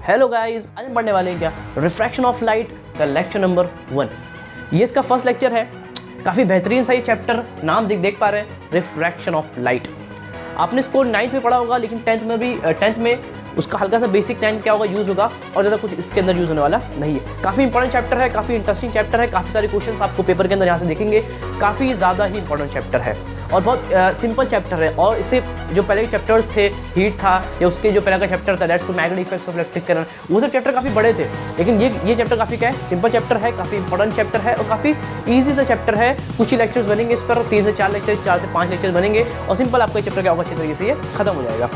Hello guys, आज हम पढ़ने वाले हैं क्या रिफ्रैक्शन ऑफ लाइट का लेक्चर नंबर 1। ये इसका फर्स्ट लेक्चर है। काफ़ी बेहतरीन सा ये चैप्टर, नाम देख पा रहे हैं, रिफ्रैक्शन ऑफ लाइट। आपने इसको 9th में पढ़ा होगा, लेकिन 10th में उसका हल्का सा बेसिक 9 क्या होगा यूज़ होगा, और ज़्यादा कुछ इसके अंदर यूज़ होने वाला नहीं है। काफ़ी इंपॉर्टेंट चैप्टर है, काफ़ी इंटरेस्टिंग चैप्टर है, काफ़ी सारे क्वेश्चंस आपको पेपर के अंदर यहाँ से देखेंगे। काफ़ी ज़्यादा ही इंपॉर्टेंट चैप्टर है और बहुत सिंपल चैप्टर है। और इससे जो पहले के चैप्टर्स थे, हीट था या उसके जो पहले का चैप्टर था that's called magnetic effects of electric current, वो सब चैप्टर काफ़ी बड़े थे। लेकिन ये चैप्टर काफ़ी क्या है, सिंपल चैप्टर है, काफ़ी इंपॉर्टेंट चैप्टर है और काफ़ी ईजी सा चैप्टर है। कुछ ही लेक्चर्स बनेंगे इस पर, 3 से 4 लेक्चर, 4 से 5 लेक्चर बनेंगे और सिंपल आपका चैप्टर क्या होगा, अच्छी तरीके से ये खत्म हो जाएगा।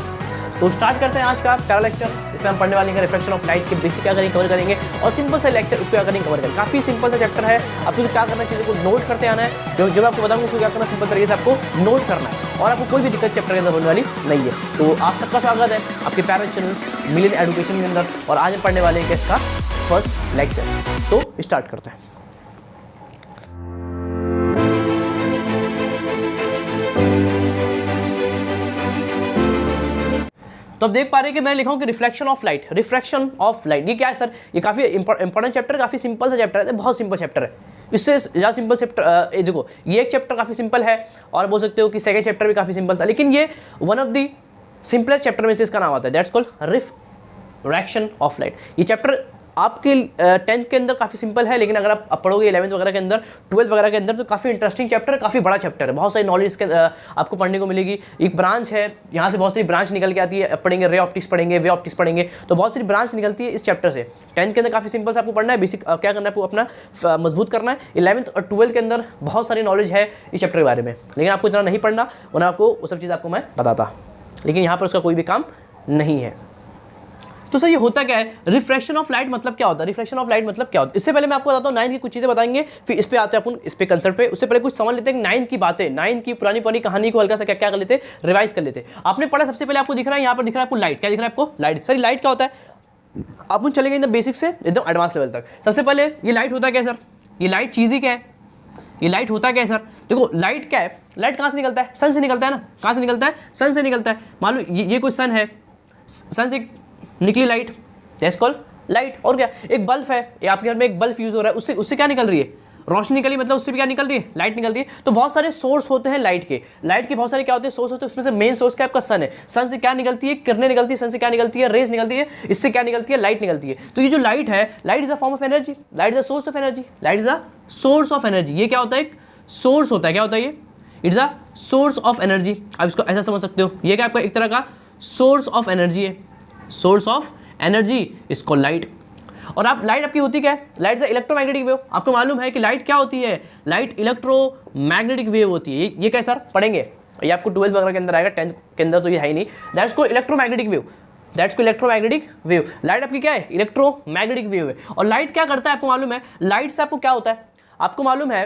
तो स्टार्ट करते हैं आज का पहला लेक्चर। इसमें हम पढ़ने वाले हैं रिफ्लेक्शन ऑफ लाइट के बेसिक क्या करेंगे, कवर करेंगे और सिंपल सा लेक्चर उसको क्या करेंगे, कवर करेंगे। काफ़ी सिंपल सा चैप्टर है। आपको क्या करना है, चीज़ों को नोट करते आना है। जो मैं आपको बताऊंगा उसको क्या करना, सिंपल तरीके से आपको नोट करना है और आपको कोई भी दिक्कत चैप्टर के अंदर होने वाली नहीं है। तो आप सबका स्वागत है आपके प्यारे चैनल मिलियन एजुकेशन के अंदर, और आज हम पढ़ने वाले हैं इसका फर्स्ट लेक्चर। तो स्टार्ट करते हैं। तो अब देख पा रहे हैं कि मैं लिखा हूं कि reflection of light. Refraction of light ये क्या है सर? ये काफ़ी इंपॉर्टेंट चैप्टर है, काफ़ी सिंपल सा चैप्टर है, बहुत सिंपल चैप्टर है। इससे ज़्यादा सिंपल चैप्टर ये देखो, ये एक चैप्टर काफ़ी सिंपल है और बोल सकते हो कि सेकंड चैप्टर भी काफ़ी सिंपल था, लेकिन ये one of the simplest chapter में से इसका नाम आता है, that's called refraction of light. ये चैप्टर आपके 10th के अंदर काफ़ी सिंपल है, लेकिन अगर आप पढ़ोगे 11th वगैरह के अंदर, 12th वगैरह के अंदर, तो काफ़ी इंटरेस्टिंग चैप्टर है, काफ़ी बड़ा चैप्टर है, बहुत सारी नॉलेज के आपको पढ़ने को मिलेगी। एक ब्रांच है, यहाँ से बहुत सारी ब्रांच निकल के आती है, पढ़ेंगे रे ऑप्टिक्स पढ़ेंगे, वे ऑप्टिक्स पढ़ेंगे, तो बहुत सारी ब्रांच निकलती है इस चैप्टर से। 10th के अंदर काफ़ी सिंपल से आपको पढ़ना है, बेसिक क्या करना है, आपको अपना मजबूत करना है। 11th और 12th के अंदर बहुत सारी नॉलेज है इस चैप्टर के बारे में, लेकिन आपको इतना नहीं पढ़ना, वरना आपको वो सब चीज़ आपको मैं बताता, लेकिन यहाँ पर उसका कोई भी काम नहीं है। तो सर ये होता क्या है, रिफ्रैक्शन ऑफ लाइट मतलब क्या होता है? रिफ्रैक्शन ऑफ लाइट मतलब क्या होता है? इससे पहले मैं आपको बताता हूँ 9th की कुछ चीज़ें बताएंगे, फिर इस पे आते हैं अपन, इस पे कंसेप्ट पे। उससे पहले कुछ समझ लेते हैं 9th की बातें, 9th की पुरानी कहानी को हल्का सा क्या कर लेते, रिवाइज कर लेते। आपने पढ़ा, सबसे पहले आपको दिख रहा है, यहाँ पर दिख रहा है आपको लाइट। क्या दिख रहा है आपको? लाइट। सर लाइट क्या होता है? आप चलेंगे एकदम बेसिक से एकदम एडवांस लेवल तक। सबसे पहले ये लाइट होता क्या है सर? ये लाइट चीज़ ही क्या है? ये लाइट होता क्या है सर? देखो लाइट क्या है, लाइट कहाँ से निकलता है? सन से निकलता है ना। कहाँ से निकलता है? सन से निकलता है। मान लो ये कोई सन है, सन से निकली लाइट, दैट्स कॉल्ड लाइट। और क्या, एक बल्ब है, आपके घर में एक बल्ब यूज हो रहा है, उससे क्या निकल रही है? रोशनी निकली, मतलब उससे भी क्या निकल रही है? लाइट निकल रही है। तो बहुत सारे सोर्स होते हैं लाइट के बहुत सारे क्या होते हैं, सोर्स होते हैं। उसमें से मेन सोर्स क्या आपका सन है। सन से क्या निकलती है? किरणें निकलती है। सन से क्या निकलती है? रेज निकलती है। इससे क्या निकलती है? लाइट निकलती है। तो ये जो लाइट है, light is a form of energy, light is a source of energy, light is a source of energy. ये क्या होता है? एक सोर्स होता है। क्या होता है ये? It's a source of energy. आप इसको ऐसा समझ सकते हो, ये क्या आपका एक तरह का सोर्स ऑफ एनर्जी है, सोर्स ऑफ एनर्जी इसको लाइट। और आप लाइट आपकी होती क्या है? Light is electromagnetic wave. आपको मालूम है कि लाइट क्या होती है? लाइट इलेक्ट्रोमैग्नेटिक वेव होती है। ये क्या सर पढ़ेंगे? ये आपको 12th वगैरह के अंदर आएगा, 10th के अंदर तो ये है ही नहीं। दैट्स को इलेक्ट्रोमैग्नेटिक वेव, दैट्स को इलेक्ट्रोमैग्नेटिक वेव। लाइट आपकी क्या है? इलेक्ट्रोमैग्नेटिक वेव है। और लाइट क्या करता है आपको मालूम है? लाइट से आपको क्या होता है? आपको मालूम है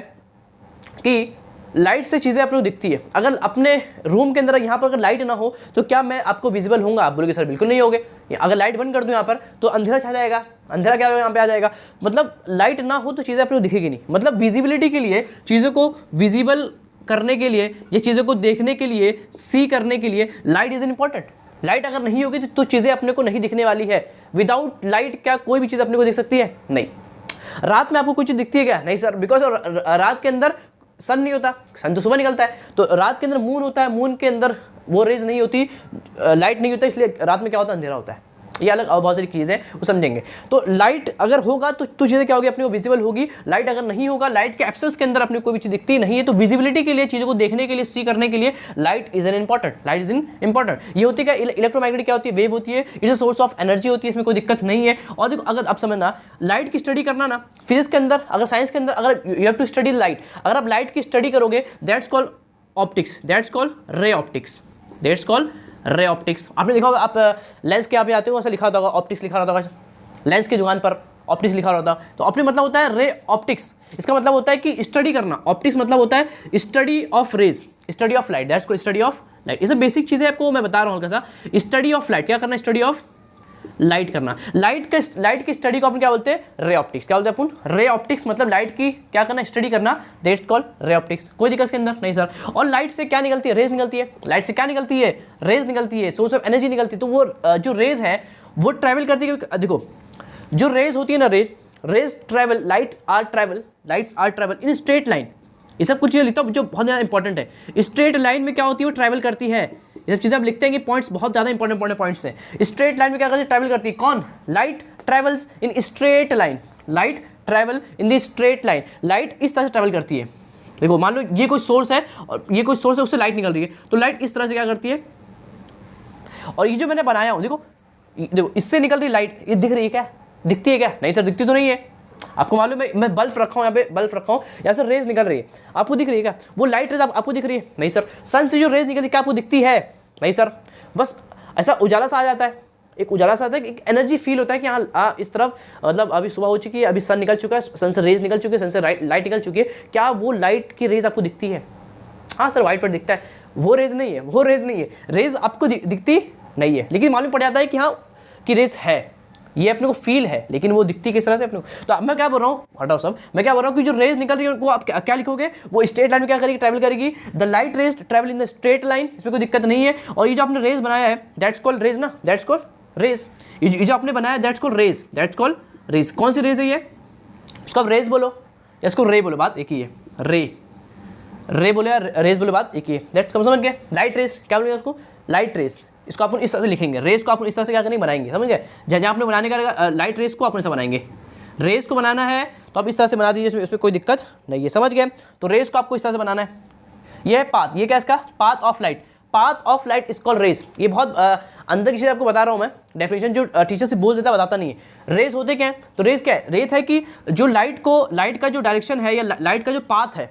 कि लाइट से चीज़ें अपने को दिखती है। अगर अपने रूम के अंदर यहाँ पर अगर लाइट ना हो तो क्या मैं आपको विजिबल होऊंगा? आप बोलोगे सर बिल्कुल नहीं होगे। अगर लाइट बंद कर दूँ यहाँ पर तो अंधेरा छा जाएगा। अंधेरा क्या होगा? यहाँ पे आ जाएगा। मतलब लाइट ना हो तो चीज़ें अपने को दिखेगी नहीं। मतलब विजिबिलिटी के लिए, चीज़ों को विजिबल करने के लिए, ये चीज़ों को देखने के लिए, सी करने के लिए लाइट इज इंपॉर्टेंट। लाइट अगर नहीं होगी तो चीज़ें अपने को नहीं दिखने वाली है। विदाउट लाइट क्या कोई भी चीज़ अपने को दिख सकती है? नहीं। रात में आपको कुछ दिखती है क्या? नहीं सर, बिकॉज रात के अंदर सन नहीं होता, सन तो सुबह निकलता है। तो रात के अंदर मून होता है, मून के अंदर वो रेज नहीं होती, लाइट नहीं होता, इसलिए रात में क्या होता है? अंधेरा होता है। ये अलग और बहुत सारी चीज़ें वो समझेंगे। तो लाइट अगर होगा तो चीज़ें क्या होगी? अपने को विजिबल होगी। लाइट अगर नहीं होगा, लाइट के एब्सेंस के अंदर अपने कोई भी चीज़ दिखती नहीं है। तो विजिबिलिटी के लिए, चीज़ों को देखने के लिए, सी करने के लिए light is an important, light is in important. ये होती है क्या? इलेक्ट्रोमैग्नेटिक क्या होती है? वेव होती है। It is a source of energy होती है, इसमें कोई दिक्कत नहीं है। और देखो, अगर आप समझना, लाइट की स्टडी करना ना, फिजिक्स के अंदर, अगर साइंस के अंदर, अगर you have to study light, अगर आप लाइट की स्टडी करोगे, that's called optics, that's called ray optics, that's called ray optics. आपने लिखा होगा, आप लेंस के यहाँ पे आते हो, ऐसा लिखा होता होगा, ऑप्टिक्स लिखा होता होगा, लेंस की दुकान पर ऑप्टिक्स लिखा होता है। तो ऑप्टिक्स मतलब होता है रे ऑप्टिक्स। इसका मतलब होता है कि स्टडी करना। ऑप्टिक्स मतलब होता है study of rays, study of light, that's called study of light. ये सब बेसिक चीज़ें आपको मैं बता रहा हूँ हल्का सा। स्टडी ऑफ लाइट क्या करना है? स्टडी ऑफ लाइट करना। लाइट की स्टडी को अपन क्या बोलते हैं? Ray optics. क्या बोलते हैं अपन? रे ऑप्टिक्स, मतलब लाइट की क्या करना? स्टडी करना, दैट्स कॉल्ड रे ऑप्टिक्स। कोई दिक्कत इसके अंदर नहीं सर। और लाइट से क्या निकलती है? रेज निकलती है। लाइट से क्या निकलती है? रेज निकलती है, सोर्स ऑफ एनर्जी निकलती है। तो वो जो रेज है वो ट्रैवल करती है। देखो जो रेज होती है ना, rays travel, lights are travel in straight line. ये सब कुछ लिखता हूँ जो बहुत ज़्यादा इंपॉर्टेंट है। स्ट्रेट लाइन में क्या होती है? वो ट्रैवल करती है। ये सब चीज़ें आप लिखते हैं कि पॉइंट्स बहुत ज़्यादा इंपॉर्टेंट पॉइंट्स हैं। स्ट्रेट लाइन में क्या करती है? ट्रैवल करती है। कौन? Light travels in straight line. Light travel in the straight line. Light इस तरह से ट्रैवल करती है। देखो मान लो ये कोई सोर्स है और ये कोई सोर्स है, उससे लाइट निकल रही है, तो लाइट इस तरह से क्या करती है, और ये जो मैंने बनाया हूँ देखो इससे निकल रही लाइट, ये दिख रही है क्या? दिखती है क्या? नहीं सर, दिखती तो नहीं है। आपको मालूम है मैं बल्ब रखा हूँ, यहाँ पे बल्ब रखा हूँ, यहाँ से रेज निकल रही है, आपको दिख रही है क्या? वो लाइट रेज आपको दिख रही है? नहीं सर। सन से जो रेज निकलती है क्या आपको दिखती है? नहीं सर। बस ऐसा उजाला सा आ जाता है, एक उजाला सा आता है, एक एनर्जी फील होता है कि हाँ इस तरफ, मतलब अभी सुबह हो चुकी है, अभी सन निकल चुका है, सन से रेज निकल चुकी है, सन से लाइट निकल चुकी है। क्या वो लाइट की रेज आपको दिखती है? हाँ सर, वाइट पर दिखता है। वो रेज नहीं है, वो रेज नहीं है। रेज आपको दिखती नहीं है, लेकिन मालूम पड़ जाता है कि हाँ कि रेज है, ये अपने को फील है, लेकिन वो दिखती किस तरह से अपने को। तो अब मैं क्या बोल रहा हूँ, हटाओ सब, मैं क्या बोल रहा हूँ कि जो रेज निकल रही है उनको आप क्या लिखोगे? वो स्ट्रेट लाइन में क्या करेगी? ट्रैवल करेगी। The light rays travel in the straight line, इसमें कोई दिक्कत नहीं है। और ये जो आपने रेज बनाया है दैट्स कॉल्ड रेज ना, दैट्स कॉल्ड रेज। ये जो आपने बनाया that's called rays, that's called rays. कौन सी रेज है ये? इसको आप रेज बोलो या इसको रे बोलो, बात एक ही है। रे बोले या रेज बोले, बात एक ही है। दैट्स कम समझ गए। लाइट रेज क्या बोलेंगे उसको? Light rays. इसको अपन इस तरह से लिखेंगे, रेस को अपन इस तरह से क्या करेंगे? बनाएंगे, समझ गए? जहाँ आपने बनाने का लाइट रेस को अपन से बनाएंगे। रेस को बनाना है तो आप इस तरह से बना दीजिए, इसमें कोई दिक्कत नहीं है, समझ गए? तो रेस को आपको इस तरह से बनाना है। ये है पाथ, ये क्या इसका? Path of light. Path of light is called rays. ये बहुत अंदर की चीज़ आपको बता रहा हूँ मैं, डेफिनेशन जो टीचर से बोल देता है बताता नहीं है। रेस होते क्या है? तो रेस क्या है? रेस है कि जो लाइट का जो डायरेक्शन है या लाइट का जो पाथ है,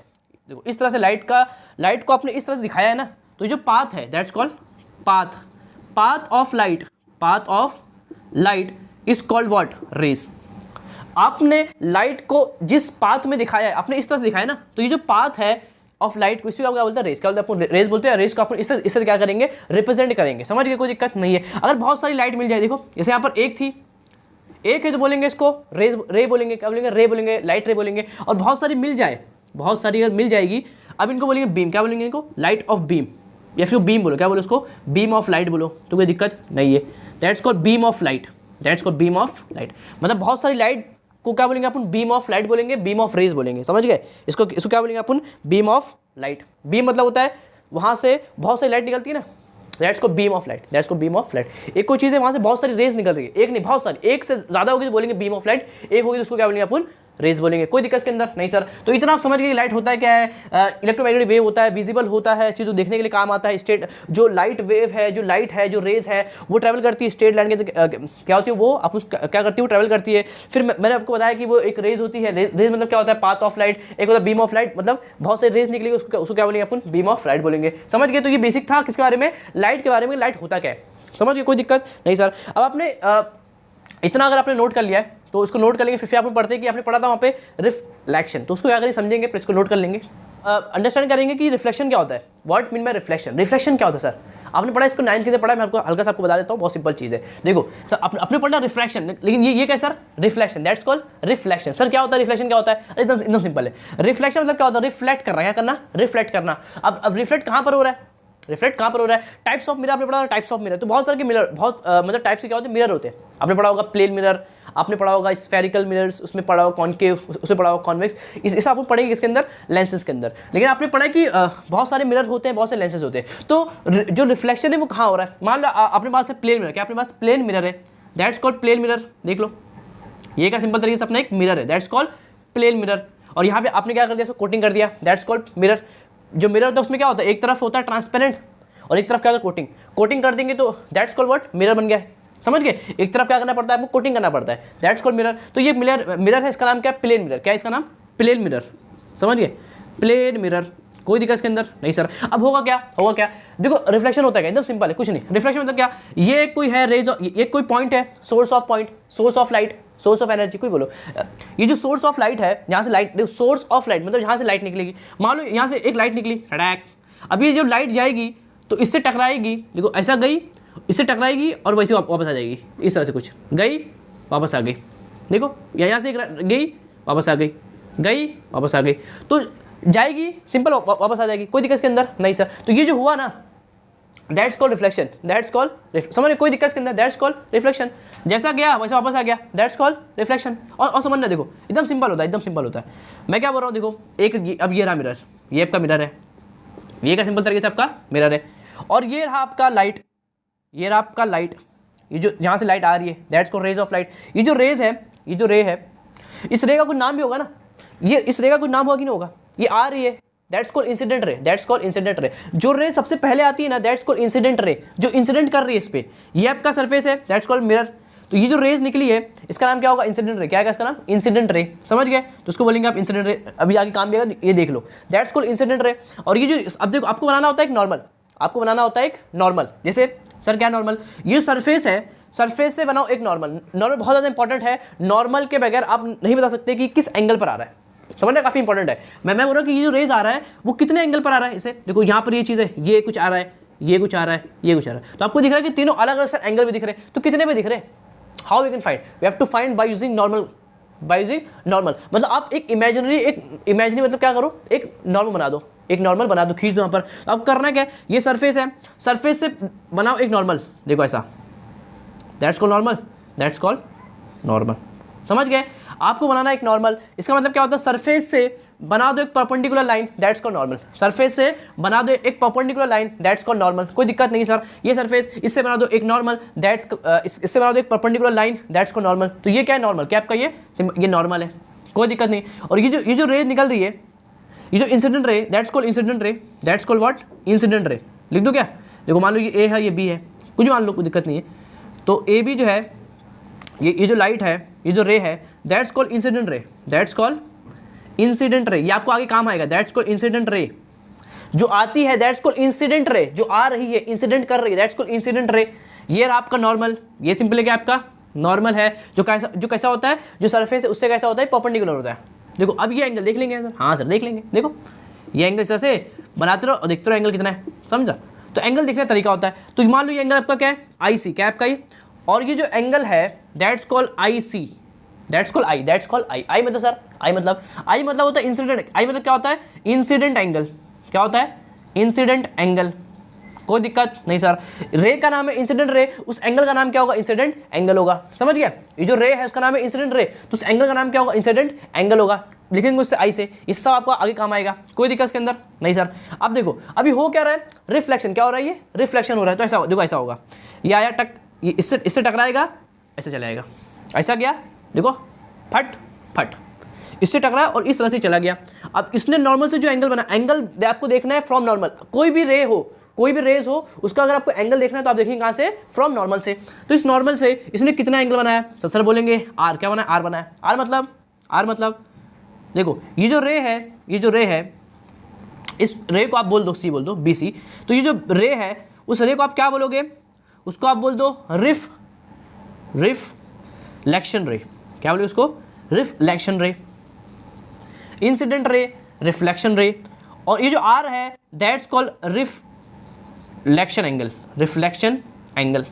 देखो इस तरह से लाइट को आपने इस तरह से दिखाया है ना, तो जो पाथ है that's called path. Path of light is called what? Rays. आपने लाइट को जिस पाथ में दिखाया है, आपने इस तरह से दिखाया ना, तो ये जो पाथ है ऑफ लाइट को, इसी को क्या बोलते हैं? रेस। क्या बोलते हैं? रेस बोलते हैं। रेस को अपन इस तरह क्या करेंगे? रिप्रेजेंट करेंगे, समझ गए? कोई दिक्कत नहीं है। अगर बहुत सारी लाइट मिल जाए, देखो जैसे यहाँ पर एक है तो बोलेंगे इसको रे बोलेंगे। क्या बोलेंगे? रे बोलेंगे, लाइट रे बोलेंगे। और बहुत सारी मिल जाए, बहुत सारी अगर मिल जाएगी, अब इनको बोलेंगे बीम। क्या बोलेंगे इनको? लाइट ऑफ बीम, या फिर बीम बोलो। क्या बोलो उसको? बीम ऑफ लाइट बोलो, तो कोई दिक्कत नहीं है। That's called beam of light, that's called beam of light. मतलब बहुत सारी लाइट को क्या बोलेंगे अपन? बीम ऑफ लाइट बोलेंगे, बीम ऑफ रेज बोलेंगे, समझ गए? इसको क्या बोलेंगे अपन? Beam of light. बीम मतलब होता है वहाँ से बहुत सारी लाइट निकलती है ना, that's called beam of light, that's called beam of light. एक कोई चीज़ है वहाँ से बहुत सारी रेज निकल रही है, एक नहीं बहुत सारी, एक से ज़्यादा होगी तो बोलेंगे बीम ऑफ लाइट, एक होगी तो उसको क्या बोलेंगे अपन? रेज बोलेंगे। कोई दिक्कत इसके अंदर नहीं सर। तो इतना आप समझ गए लाइट होता है क्या है? इलेक्ट्रोमैग्नेटिक वेव होता है, विजिबल होता है, चीज़ देखने के लिए काम आता है। स्ट्रेट जो लाइट वेव है, जो लाइट है, जो रेज है, वो ट्रैवल करती है स्ट्रेट लाइन के क्या होती है? वो आप क्या करती है? वो ट्रैवल करती है। फिर मैंने आपको बताया कि वो एक रेज होती है। रेज मतलब क्या होता है? Path of light. एक होता है बीम ऑफ लाइट, मतलब बहुत सारी रेज निकलेगी, उसको क्या बोलेंगे अपन? बीम ऑफ लाइट बोलेंगे, समझ गए? तो ये बेसिक था किसके बारे में? लाइट के बारे में। लाइट होता क्या है, समझ गए? कोई दिक्कत नहीं सर। अब आपने इतना अगर आपने नोट कर लिया है तो उसको नोट कर लेंगे। फिर आपने पढ़ते हैं कि आपने पढ़ा था वहाँ पे रिफ्लेक्शन, तो उसको क्या करेंगे? समझेंगे, फिर इसको नोट कर लेंगे, अंडरस्टैंड करेंगे कि रिफ्लेक्शन क्या होता है। What mean by reflection? Reflection क्या होता है सर? आपने पढ़ा इसको 9th के पढ़ा, मैं आपको हल्का सा आपको बता देता हूँ, बहुत सिंपल चीज़ है। देखो सर, आपने पढ़ा रिफ्रैक्शन, लेकिन ये क्या sir? Reflection, that's called reflection. Sir क्या होता है? रिफ्लेक्शन क्या होता है? एकदम सिंपल है। रिफ्लेक्शन मतलब क्या होता है? रिफ्लेक्ट करना। क्या करना? रिफ्लेक्ट करना। अब रिफ्लेक्ट कहाँ पर हो रहा है? रिफ्लेक्ट कहाँ पर हो रहा है? टाइप्स ऑफ मिरर आपने पढ़ा, टाइप्स ऑफ मिरर। तो बहुत सारे के मिरर, बहुत मतलब टाइप्स के क्या होते हैं? मिरर होते हैं। आपने पढ़ा होगा प्लेन मिरर, आपने पढ़ा होगा स्फेरिकल मिरर्स, उसमें पढ़ा होगा कॉनकेव, उसमें पढ़ा होगा कॉन्वेक्स। इस आपको पढ़ेंगे किसके अंदर? लेंसेज के अंदर। लेकिन आपने पढ़ा कि बहुत सारे मिरर होते हैं, बहुत सारे लेंसेज होते हैं। तो जो रिफ्लेक्शन है वो कहाँ हो रहा है? मान लो अपने पास है प्लेन मिरर। क्या अपने पास प्लेन मिरर है? That's called plane mirror. देख लो, ये क्या सिंपल तरीके से अपना एक मिरर है, दैट्स कॉल्ड प्लेन मिरर। और यहाँ पे आपने क्या कर दिया? इसको कोटिंग कर दिया, दैट्स कॉल्ड मिरर। जो मिरर होता है उसमें क्या होता है? एक तरफ होता है ट्रांसपेरेंट और एक तरफ क्या होता है? कोटिंग। कोटिंग कर देंगे तो दैट्स कॉल्ड व्हाट? मिरर बन गया है, समझ गए? एक तरफ क्या करना पड़ता है आपको? कोटिंग करना पड़ता है, दैट्स कॉल्ड मिरर। तो ये मिरर है, इसका नाम क्या है? Plane mirror. क्या है इसका नाम? प्लेन मिरर, समझ गए? Plane mirror. कोई दिक्कत इसके अंदर नहीं सर। अब होगा क्या? देखो रिफ्लेक्शन होता है एकदम सिंपल है, कुछ नहीं। रिफ्लेक्शन मतलब क्या? ये कोई है रेज, ये कोई पॉइंट है, source of point, source of light, source of energy, कोई बोलो। ये जो सोर्स ऑफ लाइट है, यहाँ से लाइट, देखो सोर्स ऑफ लाइट मतलब यहाँ से लाइट निकलेगी। मान लो यहाँ से एक लाइट निकली, अब ये जो लाइट जाएगी तो इससे टकराएगी, देखो ऐसा गई इससे टकराएगी और वैसे वापस आ जाएगी, इस तरह से कुछ गई वापस आ गई। देखो यहाँ से गई वापस आ गई, गई वापस आ गई, तो जाएगी सिंपल वापस आ जाएगी, कोई दिक्कत इसके अंदर नहीं सर। तो ये जो हुआ ना that's called reflection, that's called समझ, कोई दिक्कत इसके अंदर, दैट्स कॉल्ड रिफ्लेक्शन। जैसा गया वैसा वापस आ गया, दैट्स कॉल्ड रिफ्लेक्शन। और समझना देखो एकदम सिंपल होता है, एकदम सिंपल होता है। मैं क्या बोल रहा हूँ देखो, एक अब ये रहा मिरर, ये आपका मिरर है, ये का सिंपल तरीके से आपका मिरर है, और ये रहा आपका लाइट, ये रहा आपका लाइट, ये जो जहाँ से लाइट आ रही है that's called rays of light. ये जो रेज है, ये जो रे है, इस रे का कोई नाम भी होगा ना, ये इस रे का कोई नाम होगा कि नहीं होगा, ये आ रही है that's called incident ray, that's called incident रे। जो रे सबसे पहले आती है ना दैट्स कॉल्ड इंसिडेंट रे, जो इंसिडेंट कर रही है इस पे, ये आपका सरफेस है दैट्स कॉल्ड मिरर। तो ये जो रेज निकली है इसका नाम क्या होगा, इंसिडेंट रे। क्या है इसका नाम, इंसिडेंट रे, समझ गए। तो उसको बोलेंगे आप इंसिडेंट रे, अभी आगे काम भी आएगा, ये देख लो दैट्स कॉल्ड इंसिडेंट रे। और ये जो अब देखो आपको बनाना होता है एक नॉर्मल, आपको बनाना होता है एक नॉर्मल। जैसे सर क्या नॉर्मल, ये सरफेस है, सरफेस से बनाओ एक नॉर्मल। नॉर्मल बहुत ज़्यादा इंपॉर्टेंट है, नॉर्मल के बगैर आप नहीं बता सकते कि किस एंगल पर आ रहा है, समझना काफ़ी इंपॉर्टेंट है। मैं बोल रहा हूँ कि ये जो रेज आ रहा है वो कितने एंगल पर आ रहा है। इसे देखो यहाँ पर ये चीज़ है, ये कुछ आ रहा है, ये कुछ आ रहा है, ये कुछ आ रहा है, तो आपको दिख रहा है कि तीनों अलग अलग एंगल भी दिख रहे हैं। तो कितने पे दिख रहे हैं, how we can find, we have to find by using normal, by using normal. मतलब आप एक इमेजिनरी मतलब क्या करो, एक नॉर्मल बना दो, एक नॉर्मल बना दो, खींच दो यहाँ पर। अब करना क्या है, ये सरफेस है, सरफेस से बनाओ एक नॉर्मल, देखो ऐसा, that's called normal, that's called normal, समझ गए। आपको बनाना एक नॉर्मल, इसका मतलब क्या होता है, सरफेस से बना दो एक perpendicular line, that's called normal. Surface से बना दो एक perpendicular line, that's called normal. कोई दिक्कत नहीं सर, ये सरफेस, इससे बना दो एक नॉर्मल, दैट्स इससे बना दो एक perpendicular line, that's called normal. तो ये क्या है, नॉर्मल, क्या आपका ये नॉर्मल है, कोई दिक्कत नहीं। और ये जो रेज निकल रही है, ये जो incident ray, that's called incident ray, that's called what, incident ray. लिख दो क्या, देखो मान लो ये ए है, ये बी है, कुछ मान लो, कोई दिक्कत नहीं है। तो ए बी जो है, ये जो लाइट है, ये जो रे है, that's called incident ray, that's called incident रे। ये आपको आगे काम आएगा, दैट्स कॉल्ड इंसिडेंट रे। जो आती है दैट्स कॉल्ड इंसिडेंट रे, जो आ रही है इंसिडेंट कर रही है, दैट्स कॉल्ड इंसिडेंट रे। ये रहा आपका नॉर्मल, ये सिंपल है क्या आपका नॉर्मल है, जो कैसा होता है, जो सरफेस है उससे कैसा होता है, परपेंडिकुलर होता है। देखो अब ये एंगल देख लेंगे सर, हाँ सर देख लेंगे। देखो ये एंगल इस तरह से बनाते रहो और देखते रहो एंगल कितना है, समझा। तो एंगल देखने का तरीका होता है। तो मान लो ये एंगल आपका क्या है, आई सी, क्या आपका ये, और ये जो एंगल है that's called i see, that's called i, that's called i. I मतलब सर, आई मतलब होता है इंसिडेंट, आई मतलब क्या होता है, इंसिडेंट एंगल। क्या होता है, इंसिडेंट एंगल। कोई दिक्कत नहीं सर, रे का नाम है इंसिडेंट रे, उस एंगल का नाम क्या होगा, इंसिडेंट एंगल होगा, समझ गया। ये जो रे है उसका नाम है इंसिडेंट रे, तो उस एंगल का नाम क्या होगा, इंसिडेंट एंगल होगा। लिखेंगे उससे आई से, इस सब आपको आगे काम आएगा, कोई दिक्कत इसके अंदर नहीं सर। अब देखो अभी हो क्या रहा है, रिफ्लेक्शन। क्या हो रहा है, ये रिफ्लेक्शन हो रहा है। तो ऐसा देखो, ऐसा होगा, ये आया टक, ये इससे टकराएगा, ऐसे चला जाएगा, ऐसा गया, देखो फट फट, इससे टकरा और इस तरह से चला गया। अब इसने नॉर्मल से जो एंगल बना, एंगल आपको देखना है फ्रॉम नॉर्मल। कोई भी रे हो, कोई भी रेज हो, उसका अगर आपको एंगल देखना है तो आप देखेंगे कहाँ से, फ्रॉम नॉर्मल से। तो इस नॉर्मल से इसने कितना एंगल बनाया, सर बोलेंगे आर। क्या बनाया, आर बनाया। आर मतलब देखो ये जो रे है, ये जो रे है, इस रे को आप बोल दो सी, बोल दो बी सी। तो ये जो रे है उस रे को आप क्या बोलोगे, उसको आप बोल दो रिफ्लेक्शन रे। क्या बोलोगे उसको, रिफ्लेक्शन रे। इंसिडेंट रे, रिफ्लेक्शन रे। और ये जो आर है that's called reflection angle, reflection angle,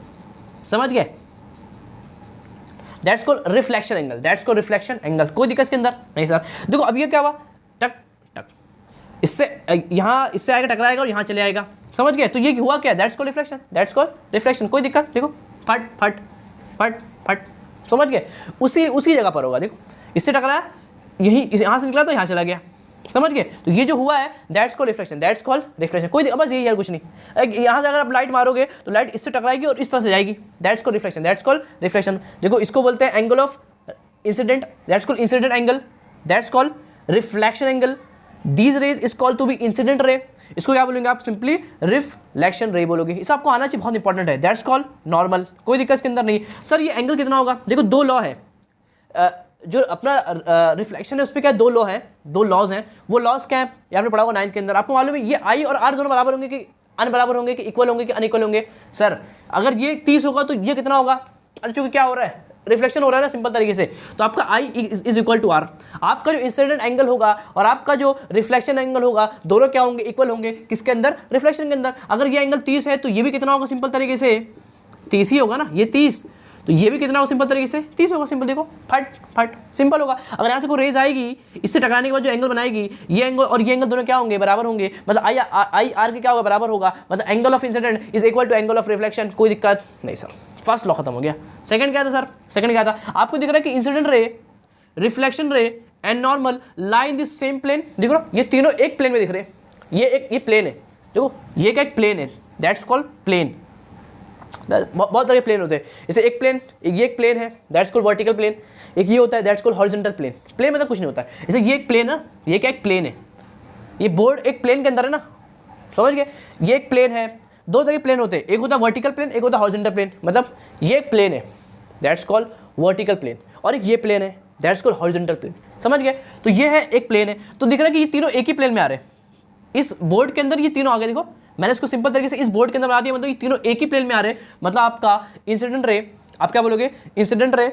समझ गए। That's called reflection angle, that's called reflection angle. कोई दिक्कत इसके अंदर नहीं सर। देखो अब ये क्या हुआ, टक टक, इससे यहाँ, इससे आएगा टकराएगा और यहाँ चले आएगा, समझ गए। तो ये हुआ क्या, that's called reflection, that's called reflection. कोई दिक्कत, देखो फट फट फट फट, समझ गए। उसी जगह पर होगा, देखो इससे टकराया, यहीं यहाँ से निकला तो यहाँ चला गया, समझ गए। तो ये जो हुआ है that's called reflection, that's called reflection. कोई बस यही यार, कुछ नहीं। यहाँ से अगर आप लाइट मारोगे तो लाइट इससे टकराएगी और इस तरह से जाएगी, that's called reflection, that's called reflection. देखो इसको बोलते हैं angle of incident, that's called incident angle, that's called reflection angle. These rays is called to be incident ray. इसको क्या बोलेंगे आप, सिंपली रिफ्लेक्शन रे बोलोगे। इस आपको आना चाहिए, बहुत इंपॉर्टेंट है। दैट्स कॉल्ड नॉर्मल, कोई दिक्कत इसके अंदर नहीं। सर ये एंगल कितना होगा, देखो दो लॉ है, जो अपना रिफ्लेक्शन है उस पर क्या, दो लॉ है, दो लॉज हैं। वो लॉज क्या है, ये आपने पढ़ा होगा 9th के अंदर, आपको मालूम है ये आई और आर दोनों बराबर होंगे कि अनबराबर होंगे, कि इक्वल होंगे कि अनइक्वल होंगे। सर अगर ये 30 होगा तो ये कितना होगा, अरे चूंकि क्या हो रहा है, रिफ्लेक्शन हो रहा है ना, सिंपल तरीके से। तो आपका I is equal to are. आपका जो इंसिडेंट एंगल होगा और आपका जो रिफ्लेक्शन एंगल होगा, दोनों क्या होंगे, इक्वल होंगे। किसके अंदर, रिफ्लेक्शन के अंदर। अगर ये एंगल 30 है तो ये भी कितना होगा, सिंपल तरीके से 30 ही होगा ना, ये 30, तो ये भी कितना होगा सिंपल तरीके से 30 होगा। सिंपल देखो, फट फट सिंपल होगा। अगर यहाँ से कोई रेज आएगी, इससे टकराने के बाद जो एंगल बनाएगी, ये एंगल और ये एंगल दोनों क्या होंगे, बराबर होंगे, मतलब आई आर के क्या होगा, बराबर होगा, मतलब angle of incident is equal to angle of reflection. कोई दिक्कत नहीं सर, फर्स्ट लॉ खत्म हो गया। सेकंड क्या था सर, सेकंड क्या था, आपको दिख रहा है कि incident ray, reflection ray and normal lie in this same plane. देख रहे हो ये तीनों एक प्लेन में दिख रहे हैं, ये प्लेन है, देखो ये क्या एक प्लेन है, दैट्स कॉल्ड प्लेन। बहुत तरह के प्लेन होते हैं, जैसे एक प्लेन, ये एक प्लेन है, दैट्स कॉल्ड वर्टिकल प्लेन, एक ये होता है that's called horizontal plane. Plane मतलब कुछ नहीं होता है, जैसे ये एक प्लेन है, ये क्या एक प्लेन है, ये बोर्ड एक प्लेन के अंदर है ना, समझ गए, ये एक प्लेन है। दो तरह के प्लेन होते हैं, एक होता है वर्टिकल प्लेन, एक होता है हॉरिजॉन्टल प्लेन। मतलब ये एक प्लेन है, दैट्स कॉल्ड वर्टिकल प्लेन, और एक ये प्लेन है, दैट्स कॉल्ड हॉरिजॉन्टल प्लेन। समझ गए, तो ये है एक प्लेन है, तो दिख रहा है कि ये तीनों एक ही प्लेन में आ रहे हैं। इस बोर्ड के अंदर ये तीनों आ गए, देखो मैंने इसको सिंपल तरीके से इस बोर्ड के अंदर बना दिया, मतलब ये तीनों एक ही प्लेन में आ रहे हैं। मतलब आपका इंसिडेंट रे, आप क्या बोलोगे, incident ray,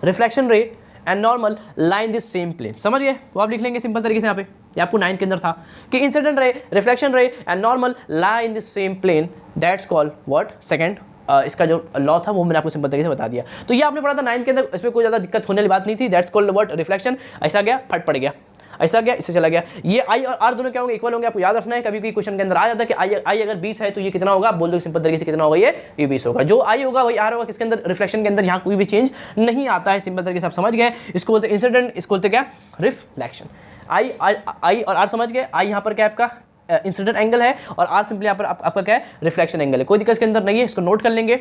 reflection ray and normal lie in this same plane. समझ गए, तो आप लिख लेंगे सिंपल तरीके से यहाँ पे, ये आपको 9 के अंदर था कि incident ray, reflection ray and normal lie in this same plane, that's called what, second. इसका जो लॉ था वो मैंने आपको सिंपल तरीके से बता दिया। तो ये आपने पढ़ा था 9 के अंदर, इसमें कोई ज़्यादा दिक्कत होने वाली बात नहीं थी। That's called what, reflection. ऐसा गया, फट पड़ गया, ऐसा गया, इससे चला गया। ये आई और आर दोनों क्या होंगे, इक्वल होंगे। आपको याद रखना है, कभी कोई क्वेश्चन के अंदर आ जाता है कि आई अगर 20 है तो ये कितना होगा, आप बोल दो सिंपल तरीके से कितना होगा, ये 20 होगा। जो आई होगा वही आर होगा, किसके अंदर, रिफ्लेक्शन के अंदर। यहाँ कोई भी चेंज नहीं आता है, सिंपल तरीके से आप समझ गए। इसको बोलते हैं इंसिडेंट, इसको बोलते क्या, रिफ्लेक्शन। आई और आर समझ गए। आई यहाँ पर क्या आपका इंसिडेंट एंगल है, और आर सिंपली यहाँ पर आपका क्या है, रिफ्लेक्शन एंगल है। कोई दिक्कत इसके अंदर नहीं है, इसको नोट कर लेंगे,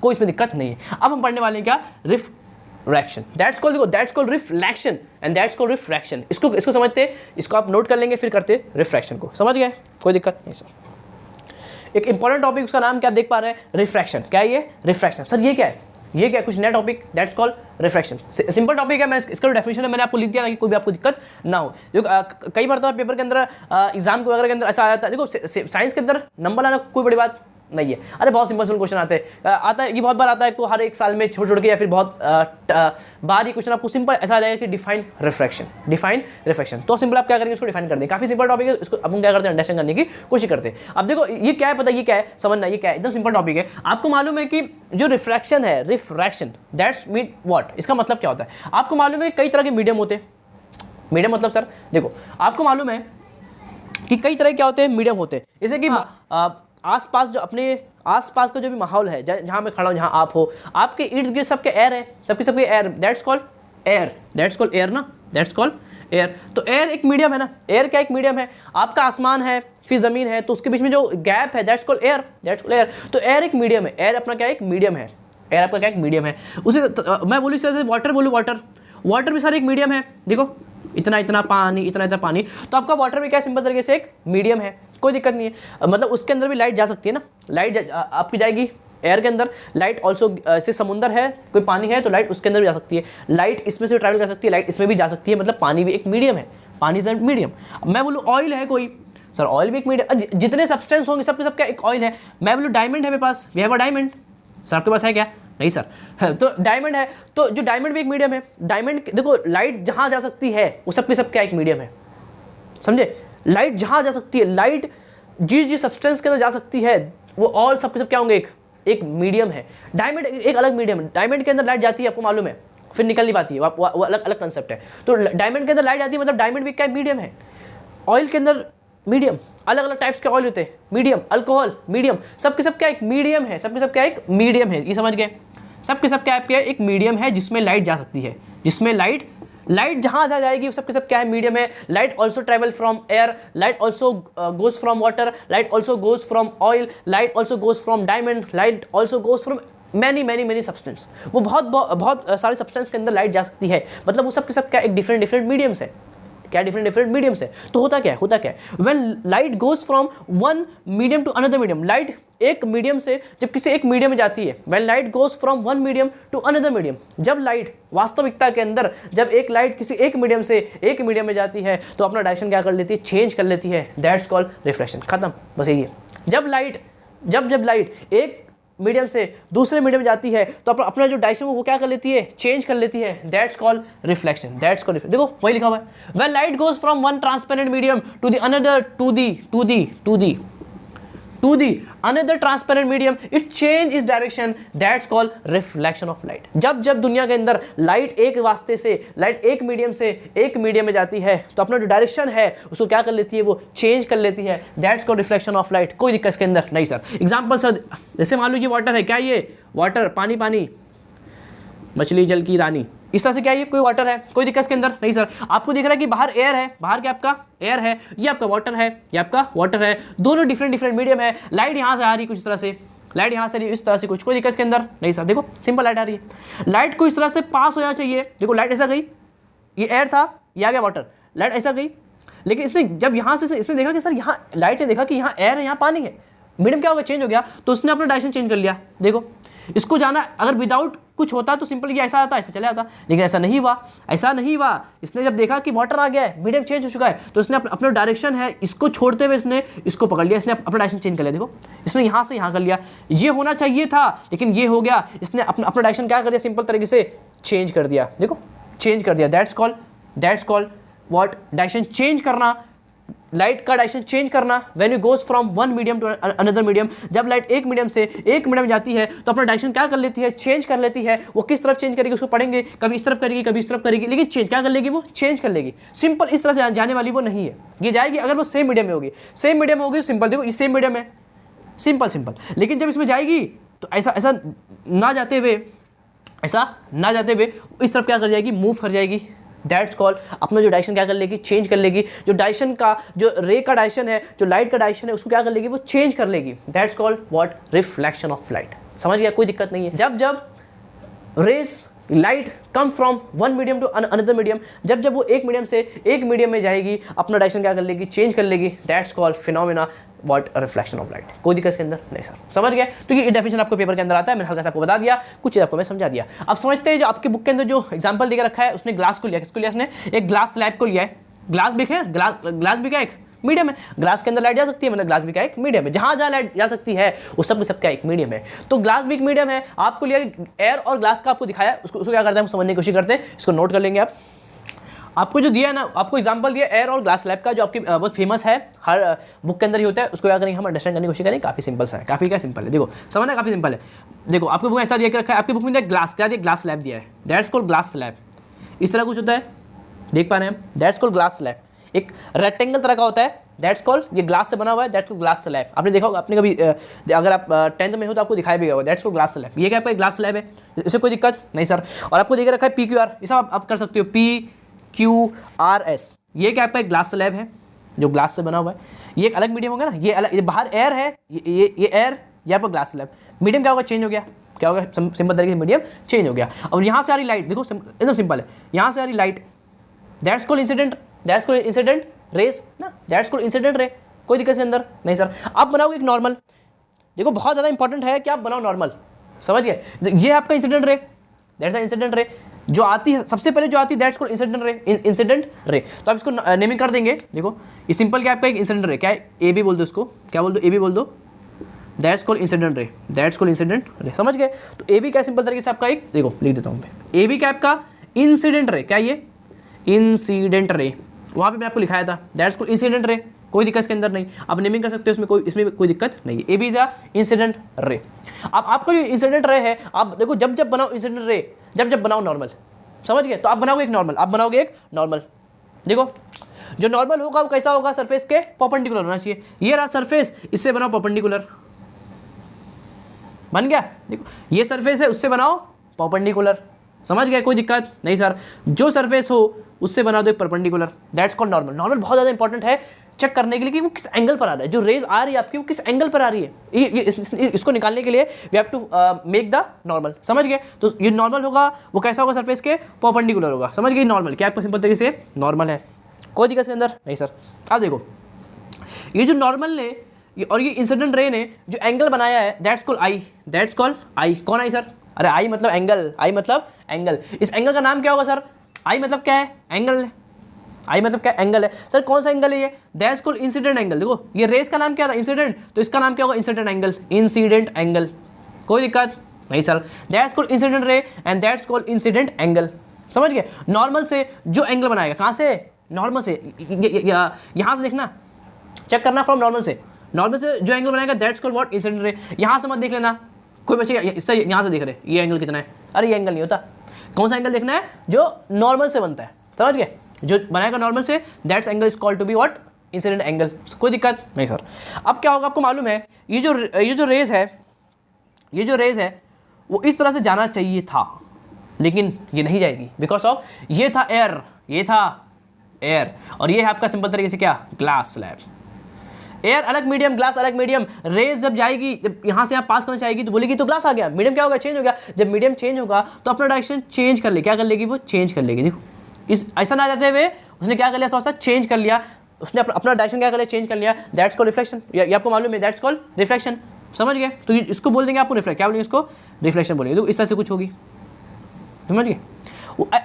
कोई इसमें दिक्कत नहीं है। अब हम पढ़ने वाले हैं क्या, रिफ्रैक्शन। दैट्स कॉल्ड, देखो that's called reflection and that's called refraction. इसको समझते, इसको आप नोट कर लेंगे, फिर करते रिफ्रैक्शन को। समझ गए, कोई दिक्कत नहीं सर। एक इंपॉर्टेंट टॉपिक, उसका नाम क्या आप देख पा रहे हैं, रिफ्रैक्शन। क्या है ये, रिफ्रैक्शन। सर ये क्या है, ये क्या है, कुछ नया topic, that's called refraction. Simple topic है, मैं इसका डेफिनेशन है मैंने आपको लिख दिया ताकि कोई भी आपको दिक्कत ना हो। देखो कई बार तो पेपर के अंदर, एग्जाम को वगैरह के अंदर ऐसा आ जाता है, देखो साइंस के अंदर नंबर लाना कोई बड़ी बात नहीं है। अरे बहुत सिंपल क्वेश्चन आते हैं, आता है, ये बहुत बार आता है, तो हर एक साल में छोड़ के या फिर बहुत बार ये क्वेश्चन आपको सिंपल ऐसा आ जाएगा कि डिफाइन रिफ्रैक्शन, डिफाइन रिफ्रैक्शन। तो सिंपल आप क्या करेंगे, इसको डिफाइन कर दें। काफी सिंपल टॉपिक है, इसको अपन क्या करते हैं, अंडरस्टैंड करने की कोशिश करते हैं। अब देखो ये क्या है, पता ये क्या है, समझना, ये क्या है, एकदम सिंपल टॉपिक है। आपको मालूम है कि जो रिफ्रैक्शन है, रिफ्रैक्शन, दैट्स मीन व्हाट, इसका मतलब क्या होता है। आपको मालूम है कई तरह के मीडियम होते हैं। मीडियम मतलब सर देखो, आपको मालूम है कि कई तरह क्या होते हैं, मीडियम होते हैं। जैसे कि आसपास जो अपने आसपास का जो भी माहौल है, जहाँ मैं खड़ा हूँ, जहाँ आप हो, आपके इर्द गिर्द सबके एयर है, सबके air, that's called air, that's called air ना, दैट्स कॉल्ड एयर। तो एयर एक मीडियम है ना, एयर क्या एक मीडियम है। आपका आसमान है, फिर ज़मीन है, तो उसके बीच में जो गैप है, that's called air, that's called air. तो एयर एक मीडियम है, एयर अपना क्या एक मीडियम है, एयर आपका क्या एक मीडियम है। उसे मैं बोलूँ इस तरह से, वाटर बोलूँ, वाटर भी सर एक मीडियम है। देखो इतना पानी, इतना पानी, तो आपका वाटर भी क्या सिंपल तरीके से एक मीडियम है, कोई दिक्कत नहीं है। मतलब उसके अंदर भी लाइट जा सकती है ना, लाइट आपकी जाएगी एयर के अंदर। लाइट ऑल्सो, जैसे समुंदर है, कोई पानी है, तो लाइट उसके अंदर भी जा सकती है। लाइट इसमें से ट्रैवल कर सकती है, लाइट इसमें भी जा सकती है। मतलब पानी भी एक मीडियम है, पानी से मीडियम। मैं बोलूँ ऑयल है कोई, सर ऑयल भी एक मीडियम। जितने सब्सटेंस होंगे सबके सब क्या एक ऑयल है। मैं बोलूँ डायमंड है मेरे पास, we have a diamond, sir आपके पास है क्या, नहीं सर, तो डायमंड है, तो जो डायमंड भी एक मीडियम है। डायमंड देखो, लाइट जहाँ जा सकती है वो सबके सब क्या एक मीडियम है, समझे। लाइट जहाँ जा सकती है, लाइट जिस सब्सटेंस के अंदर जा सकती है, वो ऑल सबके सब क्या होंगे, एक मीडियम है। डायमंड एक अलग मीडियम है। डायमंड के अंदर लाइट जाती है, आपको मालूम है, फिर निकल नहीं पाती है, वो अलग अलग कंसेप्ट है। तो डायमंड के अंदर लाइट आती है, मतलब डायमंड भी क्या मीडियम है। ऑयल के अंदर मीडियम, अलग अलग टाइप्स के ऑयल होते हैं, मीडियम, अल्कोहल मीडियम, सबके सब क्या एक मीडियम है, सबके सब क्या एक मीडियम है। ये समझ गए, सबके सब क्या आपके एक मीडियम है जिसमें लाइट जा सकती है, जिसमें लाइट जहाँ जा जाएगी वो सबके सब क्या है, मीडियम है। Light also travel from air, light also goes from water, light also goes from oil, light also goes from diamond, light also goes from many substance. वो बहुत सारे सब्सटेंस के अंदर लाइट जा सकती है। मतलब वो सबके सब क्या एक डिफरेंट मीडियम्स है, क्या डिफरेंट मीडियम्स है। तो होता क्या है, when light goes from one medium to another medium, light एक मीडियम से जब किसी एक मीडियम में जाती है, when light goes from one medium to another medium, जब लाइट वास्तविकता के अंदर, जब एक लाइट किसी एक मीडियम से एक मीडियम में जाती है, तो अपना डायरेक्शन क्या कर लेती है, चेंज कर लेती है, दैट्स कॉल्ड रिफ्लेक्शन। खत्म, बस यही है। जब लाइट एक मीडियम से दूसरे मीडियम में जाती है, तो अपना जो डायरेक्शन वो क्या कर लेती है, चेंज कर लेती है, that's called reflection, that's called. देखो वही लिखा हुआ है, when light goes from one transparent medium to the another to to the another transparent medium, it change its direction, that's called reflection of light. जब जब दुनिया के अंदर लाइट एक वास्ते से, लाइट एक मीडियम से एक मीडियम में जाती है तो अपना जो डायरेक्शन है उसको क्या कर लेती है, वो चेंज कर लेती है, that's called reflection of light. कोई दिक्कत इसके अंदर नहीं सर. एग्जाम्पल सर, जैसे मान लीजिए वाटर है, क्या ये वाटर, पानी पानी, मछली जल की रानी, इस तरह से क्या ये कोई वाटर है, कोई दिक्कत इसके अंदर नहीं सर. आपको दिख रहा है कि बाहर एयर है, बाहर क्या आपका एयर है, ये आपका वाटर है, ये आपका वाटर है, दोनों डिफरेंट मीडियम है. लाइट यहाँ से आ रही है कुछ इस तरह से, लाइट यहाँ से आ रही है इस तरह से, कुछ कोई दिक्कत इसके अंदर नहीं सर. देखो सिंपल लाइट आ रही है, लाइट को इस तरह से पास हो जाना चाहिए. देखो लाइट ऐसा गई, ये एयर था, ये आ गया वाटर, लाइट ऐसा गई, लेकिन इसने जब यहाँ से इसने देखा कि सर यहाँ लाइट ने देखा कि यहाँ एयर है, यहाँ पानी है, मीडियम क्या होगा, चेंज हो गया, तो उसने अपना डायरेक्शन चेंज कर लिया. देखो इसको जाना, अगर विदाउट कुछ होता तो सिंपल ये ऐसा आता, ऐसे चला जाता, लेकिन ऐसा नहीं हुआ, ऐसा नहीं हुआ. इसने जब देखा कि वाटर आ गया है, मीडियम चेंज हो चुका है, तो इसने अपना डायरेक्शन है इसको छोड़ते हुए इसने इसको पकड़ लिया, इसने अपना डायरेक्शन चेंज कर लिया. देखो इसने यहाँ से यहाँ कर लिया, ये होना चाहिए था लेकिन ये हो गया, इसने अपना डायरेक्शन क्या कर दिया, सिंपल तरीके से चेंज कर दिया. देखो चेंज कर दिया, that's called what, direction change करना, लाइट का डायरेक्शन चेंज करना. When you goes from one medium to another medium, जब लाइट एक मीडियम से एक मीडियम जाती है तो अपना डायरेक्शन क्या कर लेती है, चेंज कर लेती है. वो किस तरफ चेंज करेगी उसको पढ़ेंगे, कभी इस तरफ करेगी कभी इस तरफ करेगी, लेकिन चेंज क्या कर लेगी, वो चेंज कर लेगी. सिंपल इस तरह से जाने वाली वो नहीं है, ये जाएगी अगर वो सेम मीडियम में होगी. सेम मीडियम होगी सिंपल, देखो ये सेम मीडियम है, सिंपल. लेकिन जब इसमें जाएगी तो ऐसा ना जाते हुए इस तरफ क्या कर जाएगी, मूव कर जाएगी. दैट्स कॉल्ड, अपना जो डायरेक्शन क्या कर लेगी, चेंज कर लेगी. जो डायरेक्शन का, जो रे का डायरेक्शन है, जो लाइट का डायरेक्शन है, उसको क्या कर लेगी, वो चेंज कर लेगी. That's called what, reflection of light. समझ गया, कोई दिक्कत नहीं है. जब जब rays light come from one medium to another medium, जब जब वो एक मीडियम से एक मीडियम में जाएगी, अपना डायरेक्शन क्या कर लेगी, चेंज कर लेगी. That's called phenomena what, reflection of light. कोई दिक्कत इसके अंदर नहीं सर. समझ गए, तो ये डेफिनेशन आपको पेपर के अंदर आता है, मैंने हल्का सा आपको बता दिया, कुछ चीज़ आपको मैं समझा दिया. अब समझते हैं जो आपके बुक के अंदर जो एग्जाम्पल देकर रखा है, उसने ग्लास को लिया, किसको लिया, उसने एक ग्लास स्लैब को लिया है. ग्लास भी है, ग्लास भी क्या एक मीडियम है, ग्लास के अंदर लाइट जा सकती है, मतलब ग्लास भी क्या एक मीडियम है, जहाँ लाइट जा सकती है वो सब क्या एक मीडियम है. तो ग्लास भी एक मीडियम है. आपको लिया एयर और ग्लास का आपको दिखाया, उसको क्या करते हैं हम समझने की कोशिश करते हैं, इसको नोट कर लेंगे आप. आपको जो दिया है ना, आपको एग्जांपल दिया एयर और ग्लास स्लैब का, जो आपकी बहुत फेमस है, हर बुक के अंदर ही होता है. उसको क्या करेंगे हम, अंडरस्टैंड करने की कोशिश करेंगे. काफ़ी सिंपल सा है, काफ़ी क्या सिंपल है, देखो समझना काफ़ी सिंपल है. देखो आपकी बुक में ऐसा दिया के रखा है, आपकी बुक में दिया ग्लास, क्या दिया, ग्लास स्लैब दिया है, दैट्स कॉल्ड ग्लास स्लैब. इस तरह कुछ होता है, देख पा रहे हैं हम, दैट्स कॉल्ड ग्लास स्लैब. एक रेक्टेंगल तरह का होता है, दैट्स कॉल्ड, ये ग्लास से बना हुआ है, दैट्स कॉल्ड ग्लास स्लैब. आपने देखा होगा, आपने कभी अगर आप 10th में हो तो आपको दिखाई भी होगा, दैट्स कॉल्ड ग्लास स्लैब. ये क्या आपका ग्लास स्लैब है, इससे कोई दिक्कत नहीं सर. और आपको देख रखा है PQR, ये सब आप कर सकते हो, PQRS. ये क्या आपका एक ग्लास स्लैब है जो ग्लास से बना हुआ है. ये एक अलग मीडियम होगा ना, ये अलग, ये बाहर एयर है, ये एयर, ये आपका ग्लास स्लैब. मीडियम क्या होगा, चेंज हो गया, क्या होगा, सिंपल तरीके से मीडियम चेंज हो गया. और यहाँ से आ रही लाइट, देखो एकदम सिंपल है, यहाँ से आ रही light, that's called incident rays ना, दैट्स कॉल्ड इंसिडेंट रे. कोई दिक्कत के अंदर नहीं सर. आप बनाओगे एक नॉर्मल, देखो बहुत ज़्यादा इंपॉर्टेंट है कि आप बनाओ नॉर्मल. समझ गए, ये आपका incident ray, that's incident ray जो आती है, सबसे पहले जो आती है, दैट्स कॉल्ड इंसिडेंट रे. तो आप इसको नेमिंग कर देंगे. देखो ये सिंपल क्या आपका एक इंसिडेंट रे, क्या है, ए बी बोल दो इसको, क्या बोल दो, ए बी बोल दो, that's called incident ray, that's called incident रे. समझ गए, तो ए बी क्या सिंपल तरीके से आपका एक, देखो लिख देता हूँ मैं, ए बी क्या आपका इंसिडेंट रे, क्या ये इंसिडेंट रे, वहाँ पे मैंने आपको लिखाया था, दैट्स कॉल्ड इंसिडेंट रे. कोई दिक्कत इसके अंदर नहीं, आप नेमिंग कर सकते हो, इसमें कोई दिक्कत नहीं है. A B is a incident ray. अब आपका जो इंसिडेंट रे है, आप देखो जब जब बनाओ इंसिडेंट रे, जब बनाओ नॉर्मल. समझ गए, तो आप बनाओगे एक नॉर्मल, देखो जो नॉर्मल होगा वो कैसा होगा, सरफेस के परपेंडिकुलर होना चाहिए. ये रहा सरफेस, इससे बनाओ परपेंडिकुलर, बन गया. देखो ये सरफेस है, उससे बनाओ परपेंडिकुलर. समझ गए, कोई दिक्कत नहीं सर. जो सरफेस हो उससे बना दो एक perpendicular, that's called normal. Normal बहुत ज़्यादा इंपॉर्टेंट है चेक करने के लिए कि वो किस एंगल पर आ रहा है, जो रेज आ रही है आपकी वो किस एंगल पर आ रही है. इसको निकालने के लिए we have to make the normal. समझ गए, तो ये नॉर्मल होगा, वो कैसा होगा, सरफेस के परपेंडिकुलर होगा. समझ गए, नॉर्मल क्या आपको सिंपल तरीके से नॉर्मल है. कोई दिक्कत के अंदर नहीं सर. अब देखो ये जो नॉर्मल ने और ये इंसिडेंट रे ने जो एंगल बनाया है, that's called i, that's called आई. कौन आई सर, अरे आई मतलब एंगल, आई मतलब एंगल. इस एंगल का नाम क्या होगा सर, आई मतलब क्या है, एंगल है. आई मतलब क्या, एंगल है. सर कौन सा एंगल है ये, दैट्स कॉल्ड इंसिडेंट एंगल. देखो ये रेस का नाम क्या था, इंसिडेंट, तो इसका नाम क्या होगा, इंसिडेंट एंगल, इंसिडेंट एंगल. कोई दिक्कत नहीं sir. That's called incident ray and that's called incident angle. समझ गए, नॉर्मल से जो एंगल बनाएगा, कहाँ से, नॉर्मल से, यहाँ से देखना, चेक करना फ्रॉम नॉर्मल से. नॉर्मल से जो एंगल बनाएगा that's called what, incident ray. यहाँ से मत देख लेना, कोई बच्चे इससे यहाँ से देख रहे ये एंगल कितना है, अरे ये एंगल नहीं होता। कौन सा एंगल देखना है, जो नॉर्मल से बनता है, समझ गए, जो बनाएगा नॉर्मल से that's angle is called to be what, incident angle. कोई दिक्कत नहीं सर। अब क्या होगा आपको मालूम है, ये जो रेज है वो इस तरह से जाना चाहिए था, लेकिन ये नहीं जाएगी बिकॉज ऑफ ये था एयर, और ये है आपका सिंपल तरीके से क्या, ग्लास स्लैब। एयर अलग मीडियम, ग्लास अलग मीडियम। रेज जब जाएगी, जब यहाँ से यहाँ पास करना चाहेगी तो बोलेगी तो ग्लास आ गया, मीडियम क्या होगा, चेंज हो गया। जब मीडियम चेंज होगा तो अपना डायरेक्शन चेंज कर ले, क्या कर लेगी वो, चेंज कर लेगी। देखो इस ऐसा ना जाते हुए उसने क्या कर लिया, थोड़ा सा चेंज कर लिया, उसने अपना डायरेक्शन क्या कर लिया, चेंज कर लिया, दैट्स कॉल्ड रिफ्लेक्शन। ये आपको मालूम है, दैट्स कॉल्ड रिफ्लेक्शन, समझ गए। तो इसको बोल देंगे आपको रिफ्लेक्ट, क्या बोलेंगे इसको, रिफ्लेक्शन बोलेंगे। तो इस तरह से कुछ होगी, समझ गए।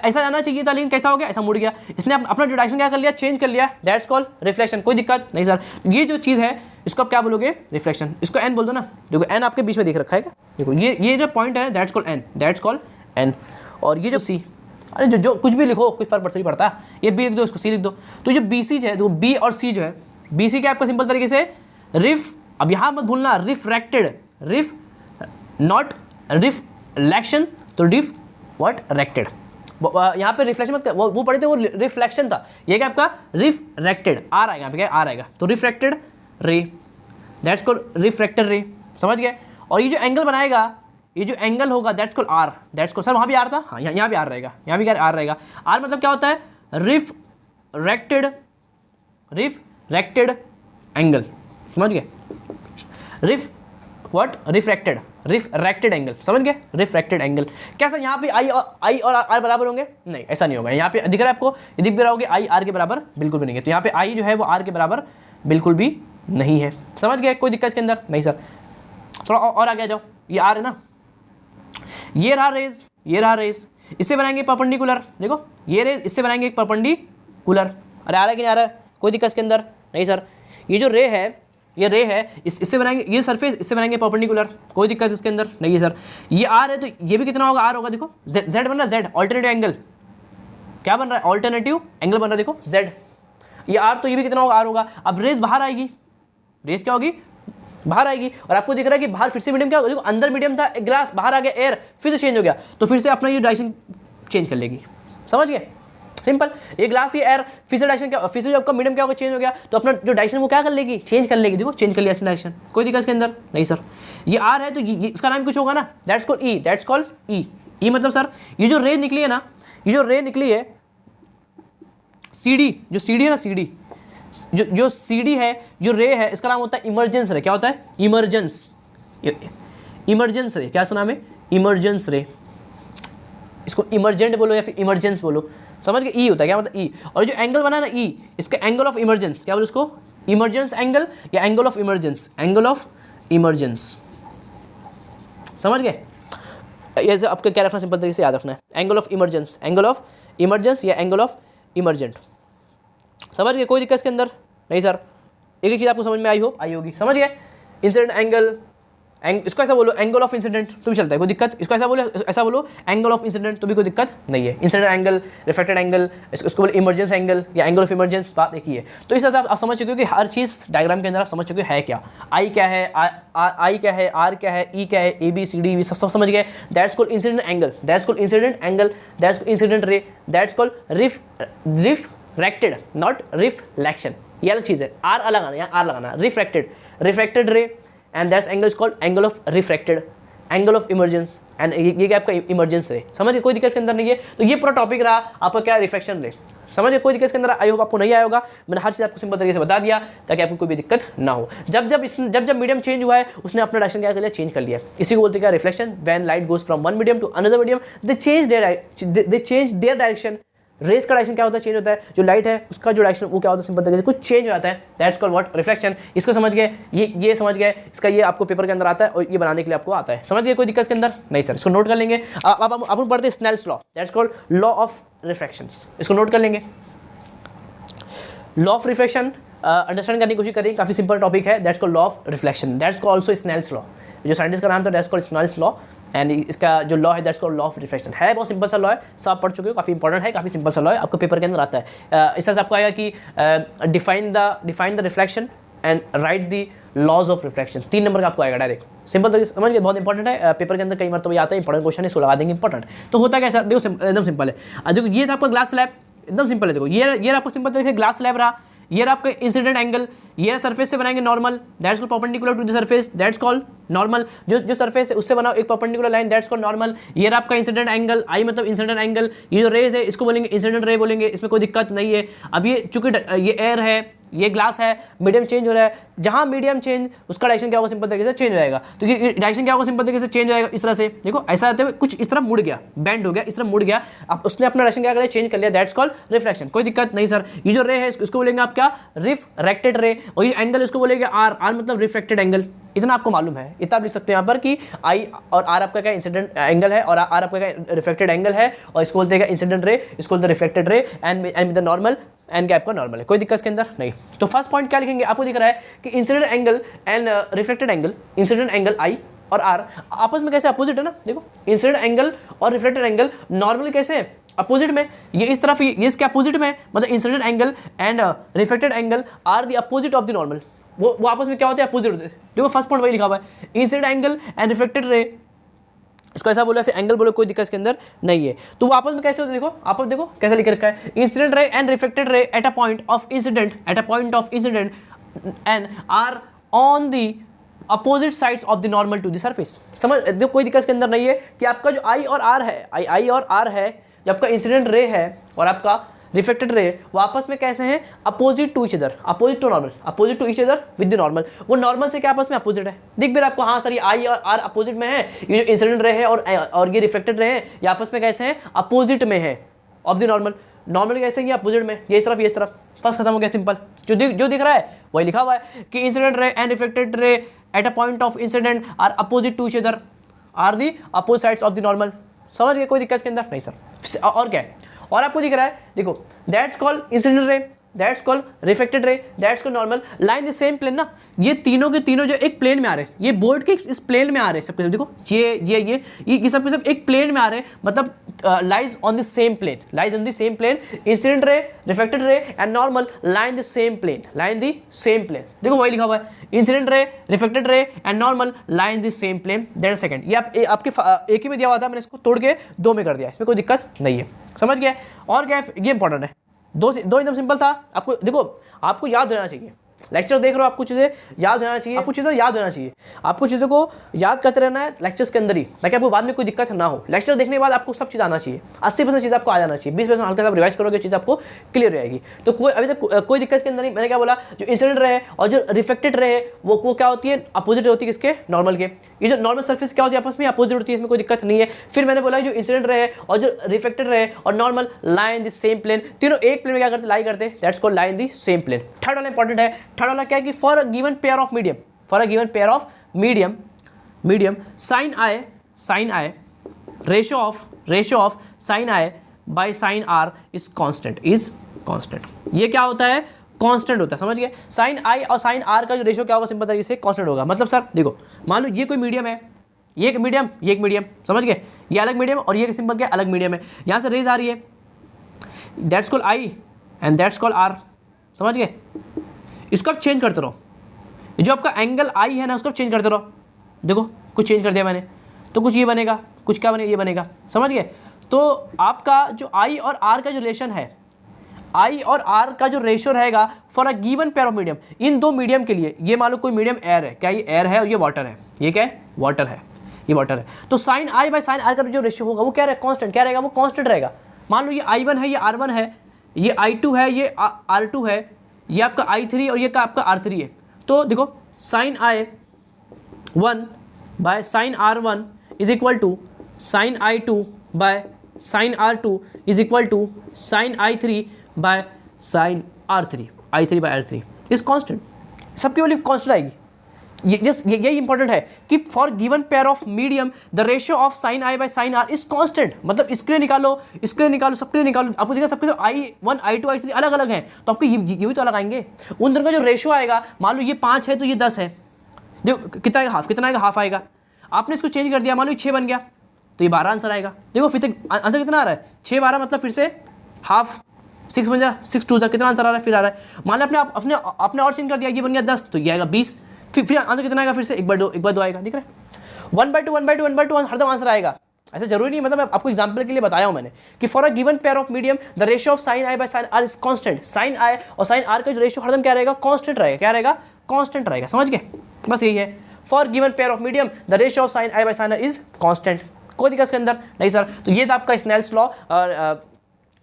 ऐसा जाना चाहिए था लेकिन कैसा हो गया, ऐसा मुड़ गया, इसने अपना जो डायरेक्शन क्या कर लिया, चेंज कर लिया, दैट्स कॉल्ड रिफ्लेक्शन। कोई दिक्कत नहीं सर। ये जो चीज़ है इसको आप क्या बोलोगे, रिफ्लेक्शन। इसको एन बोल दो ना, देखो एन आपके बीच में दिख रखा है क्या, देखो ये जो पॉइंट है that's called an, that's called an. और ये जो सी, अरे जो कुछ भी लिखो कोई फर्क नहीं पड़ता, ये बी लिख दो, इसको सी लिख दो। तो जो बी सी जो है, देखो बी और सी जो है, बी सी क्या आपका सिंपल तरीके से रिफ, अब यहाँ मत भूलना रिफ्रैक्टेड, रिफ नॉट रिफ्लेक्शन, तो रिफ व्हाट रेक्टेड। यहाँ पे रिफ्लेक्शन मत, वो पढ़े थे वो रिफ्लेक्शन था, ये क्या आपका रिफ्रैक्टेड, आर आएगा यहाँ पे, क्या आर आएगा, तो रिफ्रैक्टेड रे, दैट्स कॉल्ड रिफ्रैक्टेड रे, समझ गए। और ये जो एंगल बनाएगा, ये जो एंगल होगा that's called R, that's called, sir वहाँ भी आर था, हाँ यहाँ भी आर रहेगा, यहाँ भी आर रहेगा। आर मतलब क्या होता है, रिफ्रैक्टेड एंगल, समझ गए, रिफ्रैक्टेड एंगल, समझ गए, रिफ्रैक्टेड एंगल। क्या सर यहाँ पे आई और आर बराबर होंगे, नहीं ऐसा नहीं होगा। यहाँ पे दिख रहा है आपको, ये दिख भी रहा होगा आई आर के बराबर बिल्कुल भी नहीं है, तो यहाँ पे आई जो है वो आर के बराबर बिल्कुल भी नहीं है, समझ गए। कोई दिक्कत इसके अंदर नहीं सर। थोड़ा और आगे आ जाओ, ये आर है ना, ये रहा रेज, इससे बनाएंगे परपेंडिकुलर, देखो ये रेज इससे बनाएंगे एक परपेंडिकुलर। अरे आ रहा है कि नहीं आ रहा है, कोई दिक्कत इसके अंदर नहीं सर। ये जो रे है इससे बनाएंगे, ये सरफेस इससे बनाएंगे परपेंडिकुलर, कोई दिक्कत इसके अंदर नहीं है सर। ये आर है तो ये भी कितना होगा, आर होगा, देखो जेड बन रहा है, जेड ऑल्टरनेटिव एंगल, क्या बन रहा है, ऑल्टरनेटिव एंगल बन रहा है, देखो जेड। ये आर तो ये भी कितना होगा, आर होगा। अब रेस बाहर आएगी, रेस क्या होगी, बाहर आएगी, और आपको दिख रहा है कि बाहर फिर से मीडियम क्या होगा, देखो अंदर मीडियम था ग्लास, बाहर आ गया एयर, फिर से चेंज हो गया, तो फिर से अपना ये डायरेक्शन चेंज कर लेगी, समझ गए, सिंपल। ये ग्लास ये एयर, फिर से डायरेक्शन क्या, फिर से आपका मीडियम क्या होगा, चेंज हो गया, तो अपना जो डायरेक्शन वो क्या कर लेगी, चेंज कर लेगी, देखो चेंज कर लिया इसने डायरेक्शन, कोई दिक्कत इसके अंदर नहीं सर। ये आर है तो ये इसका नाम कुछ होगा ना, that's called E, that's called ई मतलब सर ये जो रे निकली है ना, ये जो रे निकली है CD, जो CD है ना, CD जो CD है, जो रे है, इसका नाम होता है इमरजेंस रे। क्या होता है, इमरजेंस रे, क्या इसका नाम है, इमरजेंस रे। इसको इमरजेंट बोलो या फिर इमरजेंस बोलो, समझ गए। ई होता है, क्या मतलब ई। और जो एंगल बना है ना ई, इसका एंगल ऑफ इमरजेंस, क्या बोलो इसको, इमरजेंस एंगल या angle of emergence, angle of emergence, समझ गए। ऐसे आपको क्या रखना, सिंपल तरीके से याद रखना है, एंगल ऑफ इमरजेंस, या एंगल ऑफ इमरजेंट, समझ गए। कोई दिक्कत इसके अंदर नहीं सर। एक ही चीज़ आपको समझ में आई होगी, समझ गए। इंसिडेंट एंगल, इसको ऐसा बोलो एंगल ऑफ इंसिडेंट तो भी चलता है, कोई दिक्कत। इसको ऐसा बोलो एंगल ऑफ इंसिडेंट तो भी कोई दिक्कत नहीं है। इंसिडेंट एंगल, रिफ्लेक्टेड एंगल, इसको बोलो इमरजेंस एंगल या एंगल ऑफ इमरजेंस, बात एक ही है। तो इस तरह से आप समझ चुके हो कि हर चीज़ डायग्राम के अंदर आप समझ चुके हो है क्या, आई क्या है, आई क्या है, आर क्या है, ई क्या है, A B C D we सब समझ गए। That's called incident angle, that's called incident ray, that's called refracted not reflection, ये अलग चीज़ है। आर अलग आना, यहाँ आर लगाना, रिफ्रैक्टेड रे, and that's angle is called angle of refracted, angle of emergence, and ये क्या आपका इमरजेंस रे, समझिए। कोई दिक्कत इसके अंदर नहीं है। तो ये पूरा टॉपिक रहा आपका क्या, रिफ्लेक्शन रे, समझिए। कोई दिक्कत इसके अंदर आई होप आपको नहीं आया होगा, मैंने हर चीज़ आपको सिंपल तरीके से बता दिया ताकि आपको कोई भी दिक्कत ना हो। जब मीडियम चेंज हुआ है, उसने अपना डायरेक्शन क्या कर लिया, चेंज कर लिया। इसी को बोलते हैं क्या, reflection. When light goes from one medium to another medium, they change their direction. Rays का डायरेक्शन क्या होता है, चेंज होता है। जो लाइट है उसका जो डायरेक्शन वो क्या होता है, सिंपल तरीके से कुछ चेंज हो जाता है, दैट्स कॉल्ड व्हाट, रिफ्लेक्शन। इसको समझ गए, ये समझ गए। इसका ये आपको पेपर के अंदर आता है और ये बनाने के लिए आपको आता है, समझ गए। कोई दिक्कत इसके अंदर नहीं सर। इसको नोट कर लेंगे। अब अपन पढ़ते हैं Snell's law, that's called law of refractions. इसको नोट कर लेंगे। लॉ ऑफ रिफ्रैक्शन अंडरस्टैंड करने की कोशिश करेंगे, काफी सिंपल टॉपिक है। That's called law of reflection, that's called also Snell's law. जो साइंटिस्ट का नाम था that's called Snell's law, and इसका जो लॉ है that's called law of reflection. है बहुत सिंपल सा लॉ है, सब पढ़ चुके हो, काफी इंपॉर्टेंट है, काफी सिंपल सा लॉ है, आपको पेपर के अंदर आता है। इस तरह से आपको आएगा कि define the reflection, and write the laws of reflection. 3 नंबर का आपको आएगा डायरेक्ट, सिंपल तरीके से समझ गए, बहुत इंपॉर्टेंट है, पेपर के अंदर कई बार तो ये आता है इंपॉर्टेंट क्वेश्चन है, इसको लगा देंगे इंपॉर्टेंट। तो होता कैसा, देखो एकदम सिंपल है। देखो ये था आपका ग्लास स्लैब, एकदम सिंपल है। देखो ये आपको सिंपल तरीके से ग्लास स्लैब रहा, ये रहा आपका इंसिडेंट एंगल, ये सरफेस से बनाएंगे normal, that's called perpendicular to the surface, that's called normal. जो सरफेस है उससे बनाओ एक perpendicular line, that's called normal. ये रहा आपका इंसिडेंट एंगल, आई मतलब इंसिडेंट एंगल, ये जो रेज है इसको बोलेंगे इंसिडेंट रे बोलेंगे, इसमें कोई दिक्कत नहीं है। अब ये चूंकि ये एयर है, ये ग्लास है, मीडियम चेंज हो रहा है, जहां मीडियम चेंज उसका डायरेक्शन क्या होगा, सिंपल तरीके से चेंज हो जाएगा। तो ये डायरेक्शन क्या होगा, सिंपल तरीके से चेंज हो जाएगा इस तरह से। देखो ऐसा आते हुए कुछ इस तरह मुड़ गया, बेंड हो गया, इस तरह मुड़ गया, अब उसने अपना डायरेक्शन क्या कर लिया, चेंज कर लिया, दैट्स कॉल्ड रिफ्लेक्शन। कोई दिक्कत नहीं सर। ये जो रे है इसको बोलेंगे आप क्या, रिफ्रैक्टेड रे, और ये एंगल इसको बोलेंगे आर, आर मतलब रिफ्रैक्टेड एंगल। इतना आपको मालूम है, इतना आप लिख सकते हैं यहाँ पर कि आई और आर आपका क्या इंसिडेंट एंगल है और आर आपका क्या रिफ्लेक्टेड एंगल है, और इसको बोलते हैं इंसिडेंट रे, इसको बोलते हैं reflected ray, and the normal and gap का नॉर्मल है। कोई दिक्कत इसके अंदर नहीं। तो फर्स्ट पॉइंट क्या लिखेंगे, आपको दिख रहा है कि incident angle and reflected angle, incident angle i और आर आपस में कैसे अपोजिट है ना। देखो इंसिडेंट एंगल और रिफ्लेक्टेड एंगल नॉर्मली कैसे है, अपोजिट में, ये इस तरफ, ये इसके अपोजिट में, मतलब incident angle and reflected angle are the opposite of the normal. वो आपस में क्या होते हैं, अपोजिट होते हैं। देखो फर्स्ट पॉइंट वही लिखा हुआ है, इंसिडेंट एंगल एंड रिफ्लेक्टेड रे, इसको ऐसा बोला, फिर एंगल बोलो, कोई दिक्कत इसके अंदर नहीं है। तो वो आपस में कैसे होते हैं, देखो आप देखो कैसे लिख रखा है, incident ray and reflected ray at a point of incident, at a point of incident and are on the opposite sides of the normal to the surface. समझ देखो, कोई दिक्कत इसके अंदर नहीं है कि आपका जो आई और आर है, आई और आर है, जब आपका इंसिडेंट रे है और आपका रिफ्लेक्टेड रे, वो आपस में कैसे हैं, opposite to each other, opposite to normal, opposite to each other with the normal. वो नॉर्मल से क्या आपस में अपोजिट है, दिख भी रहा आपको, हाँ सर ये आई और आर अपोजिट में है, ये जो इंसिडेंट रे है और ये रिफ्लेक्टेड रे है, ये आपस में कैसे हैं, अपोजिट में है ऑफ द नॉर्मल। नॉर्मल कैसे ये अपोजिट में, ये इस तरफ, ये इस तरफ, फर्स्ट खत्म हो गया, सिंपल। जो दिख रहा है वही लिखा हुआ है कि incident ray and reflected ray at a point of incident are opposite to each other, are the opposite sides of the normal. समझ गए, कोई दिक्कत इसके अंदर नहीं सर। और क्या है, और आपको दिख रहा है, देखो that's called incident ray, that's called reflected ray, that's called normal, lie in the same plane ना। ये तीनों के तीनों जो एक प्लेन में आ रहे हैं, ये बोर्ड के इस प्लेन में आ रहे हैं सबके सब। देखो ये सब के सब एक प्लेन में आ रहे हैं, मतलब lies on the same plane, lies on the same plane. Incident ray, reflected ray and normal lie in the same plane, lie in the same plane. देखो वही लिखा हुआ है, incident ray, reflected ray and normal lie in the same plane. That second, ये आपके एक ही में दिया हुआ था, मैंने इसको तोड़ के 2 में कर दिया, इसमें कोई दिक्कत नहीं है। समझ गया। और क्या है, ये इंपॉर्टेंट है, दो एकदम सिंपल था। आपको देखो, आपको याद होना चाहिए, लेक्चर देख रहे हो, आपको चीज़ें याद होना चाहिए, आपको चीज़ें याद होना चाहिए, आपको चीज़ों को याद करते रहना है लेक्चर्स के अंदर ही, ताकि आपको बाद में कोई दिक्कत ना हो। लेक्चर देखने के बाद आपको सब चीज़ आना चाहिए, 80% चीज़ आपको आ जाना चाहिए, 20% हल्का आप रिवाइज करोगे, चीज़ आपको क्लियर रहेगी। तो कोई अभी तक कोई दिक्कत के अंदर नहीं। मैंने क्या बोला, जो इंसिडेंट रहे और जो रिफ्लेक्टेड रहे वो क्या होती है, अपोजिट होती है किसके, नॉर्मल के। ये जो नॉर्मल सरफेस क्या होती है, आपस में अपोजिट होती है, इसमें कोई दिक्कत नहीं है। फिर मैंने बोला जो इंसिडेंट रहे और जो रिफ्लेक्टेड रहे और normal lie in the same plane, तीनों एक प्लेन में क्या करते, लाई करते, that's called lie in the same plane. Third वाला इंपॉर्टेंट है। थर्ड वाला क्या है कि for a given pair of medium, for a given pair of medium sine I ratio of sine I by sine are is constant. ये क्या होता है, कांस्टेंट होता है। समझ गए, साइन आई और साइन आर का जो रेशियो क्या होगा, सिंपल तरीके से कांस्टेंट होगा। मतलब सर देखो, मान लो ये कोई मीडियम है, ये एक मीडियम, ये एक मीडियम, समझ गए, ये अलग मीडियम और ये सिंपल क्या अलग मीडियम है। यहाँ से रेज आ रही है, that's called I and that's called R. समझ गए, इसको आप चेंज करते रहो, जो आपका एंगल आई है ना उसको आप चेंज करते रहो। देखो कुछ चेंज कर दिया मैंने, तो कुछ ये बनेगा, कुछ क्या बनेगा, ये बनेगा। समझ गए, तो आपका जो आई और आर का जो रिलेशन है, आई और आर का जो रेशियो रहेगा for a given pair of medium, इन दो मीडियम के लिए, ये मान लो कोई मीडियम एयर है, क्या ये एयर है और ये वाटर है, ये क्या है, वाटर है, ये वाटर है। तो sine I by sine R का जो रेशियो होगा वो क्या रहेगा, कांस्टेंट। क्या रहेगा, वो कांस्टेंट रहेगा। मान लो ये I1 है, ये R1 है, ये I2 है, ये R2 है, ये आपका I3 और ये आपका R3 है। तो देखो sine I1 by sine R1 is equal to sine I2 by sine R2 is equal to sine I3 by sine R3, I3 by R3 is constant. सबकी वैल्यू कांस्टेंट आएगी। यही इंपॉर्टेंट है कि for given pair of medium the ratio of sine I by sine are is constant. मतलब इसके लिए निकालो, इसके लिए निकालो, सबके लिए निकालो, आपको देखा सबके I1 I2 I3 अलग अलग हैं, तो आपको ये भी तो अलग आएंगे। उन दोनों का जो रेशियो आएगा, मान लो ये 5 है तो ये 10 है, देखो कितना आएगा, हाफ, कितना आएगा, हाफ आएगा। आपने इसको चेंज कर दिया, मान लो 6 बन गया तो ये 12 आंसर आएगा। देखो फिर तक आंसर कितना आ रहा है, 6 12, मतलब फिर से हाफ। 6 बन जा 6 2 कितना आंसर आ रहा है, फिर आ रहा है। मान लो आपने और चेंज कर दिया, ये बन गया 10, तो ये आएगा 20, फिर आंसर कितना आएगा, फिर से 1/2 आएगा, दिख रहा है। 1/2 हरदम आंसर आएगा। ऐसा जरूरी नहीं, मतलब आपको एग्जांपल के लिए बताया हूं मैंने कि for a given pair of medium the ratio of sine I by sine are is constant. Sine i और साइन आर का जो रेशियो हरदम क्या रहेगा, कांस्टेंट रहेगा। क्या रहेगा, कांस्टेंट रहेगा। समझ गए, बस यही है। For given pair of medium the ratio of sine I by sine are is constant. कोई दिक्कत इसके अंदर नहीं सर। तो ये था आपका स्नेल्स लॉ, और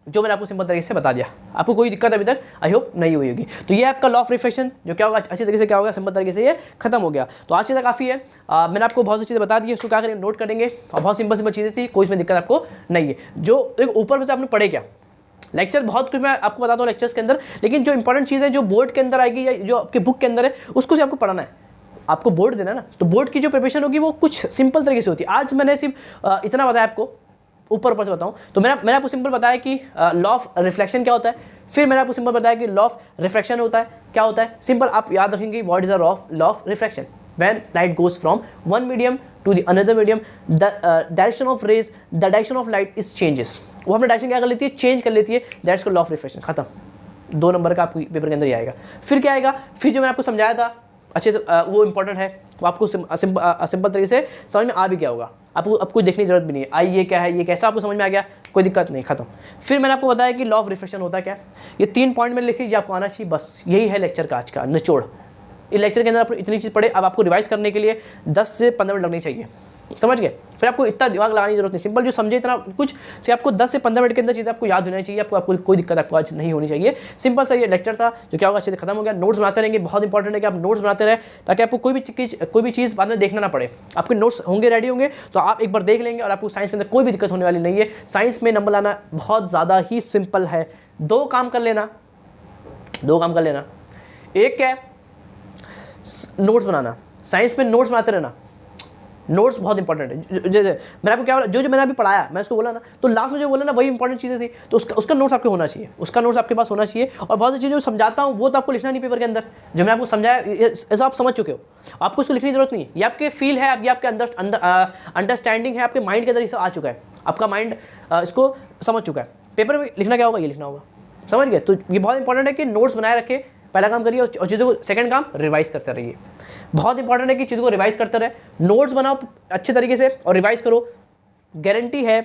जो मैंने आपको सिंपल तरीके से बता दिया। आपको कोई दिक्कत अभी तक आई होप नहीं हुई होगी। तो ये आपका लॉ ऑफ रिफ्लेक्शन जो क्या होगा, अच्छी तरीके से क्या होगा, सिंपल तरीके से ये खत्म हो गया। तो आज चीज़ें काफ़ी है, मैंने आपको बहुत सी चीज़ें बता दी है, उसको क्या करेंगे, नोट करेंगे। और बहुत सिंपल चीज़ें थी, कोई इसमें दिक्कत आपको नहीं है। जो एक ऊपर से आपने पढ़े क्या, लेक्चर बहुत कुछ मैं आपको बताता हूँ लेक्चर्स के अंदर, लेकिन जो इंपॉर्टेंट चीज़ है जो बोर्ड के अंदर आएगी या जो आपके बुक के अंदर है उसको से आपको पढ़ना है। आपको बोर्ड देना ना, तो बोर्ड की जो प्रिपरेशन होगी वो कुछ सिंपल तरीके से होती है। आज मैंने सिर्फ इतना बताया आपको, ऊपर से बताऊं तो मैंने आपको सिंपल बताया कि लॉ ऑफ रिफ्लेक्शन क्या होता है, फिर मैंने आपको सिंपल बताया कि लॉ ऑफ रिफ्रैक्शन होता है क्या होता है। सिंपल आप याद रखेंगे what is the law of refraction. When light goes from one medium to the another medium the direction of rays, the direction of light is changes. वो अपना डायरेक्शन क्या कर लेती है, चेंज कर लेती है। That's called law of refraction. खत्म, 2 नंबर का आपको पेपर के अंदर ही आएगा। फिर क्या आएगा, फिर जो मैंने आपको समझाया था अच्छे से, वो इंपॉर्टेंट है, वो आपको सिंपल तरीके से समझ में आ भी गया होगा। आपको देखने की जरूरत भी नहीं है, आई ये क्या है, ये कैसा, आपको समझ में आ गया, कोई दिक्कत नहीं, खत्म। फिर मैंने आपको बताया कि लॉ ऑफ रिफ्रैक्शन होता है क्या। ये 3 पॉइंट में लिख लीजिए, आपको आना चाहिए, बस यही है लेक्चर का आज का निचोड़। इस लेक्चर के अंदर आप इतनी चीज़ पढ़े, अब आपको रिवाइज करने के लिए 10 से 15 मिनट लगनी चाहिए। समझ गए, फिर आपको इतना दिमाग लगाने की जरूरत नहीं, सिंपल जो समझे इतना कुछ से आपको 10 से 15 मिनट के अंदर चीज़ आपको याद होनी चाहिए। आपको कोई दिक्कत आपको आज नहीं होनी चाहिए। सिंपल सा ये लेक्चर था जो क्या होगा, अच्छे से खत्म हो गया। नोट्स बनाते रहेंगे, बहुत इंपॉर्टेंट है कि आप नोट्स बनाते रहे, ताकि आपको कोई भी चीज़ बाद में देखना ना पड़े। आपके नोट्स होंगे, रेडी होंगे, तो आप एक बार देख लेंगे और आपको साइंस के अंदर कोई भी दिक्कत होने वाली नहीं है। साइंस में नंबर लाना बहुत ज़्यादा ही सिंपल है। 2 काम कर लेना, एक क्या है, नोट्स बनाना। साइंस में नोट्स बनाते रहना, नोट्स बहुत इंपॉर्टेंट है। मैंने आपको क्या, जो मैंने अभी पढ़ाया, मैं उसको बोला ना, तो लास्ट में जो बोला ना वही इंपॉर्टेंट चीज़ें थी, तो उसका नोट्स आपके होना चाहिए, उसका नोट्स आपके पास होना चाहिए। और बहुत सी चीज़ें जो समझाता हूँ वो तो आपको लिखना नहीं पेपर के अंदर, जो मैंने आपको समझाया ऐसा आप समझ चुके हो, आपको इसको लिखने की जरूरत नहीं है। ये आपके फील है, ये आपके अंडरस्टैंडिंग है, आपके माइंड के अंदर ये सब आ चुका है, आपका माइंड इसको समझ चुका है। पेपर में लिखना क्या होगा, ये लिखना होगा, समझ गए। तो ये बहुत इंपॉर्टेंट है कि नोट्स बनाए रखे, पहला काम करिए, और चीज़ों को सेकंड काम रिवाइज करते रहिए। बहुत इंपॉर्टेंट है कि चीज़ों को रिवाइज करते रहे, नोट्स बनाओ अच्छे तरीके से और रिवाइज करो। गारंटी है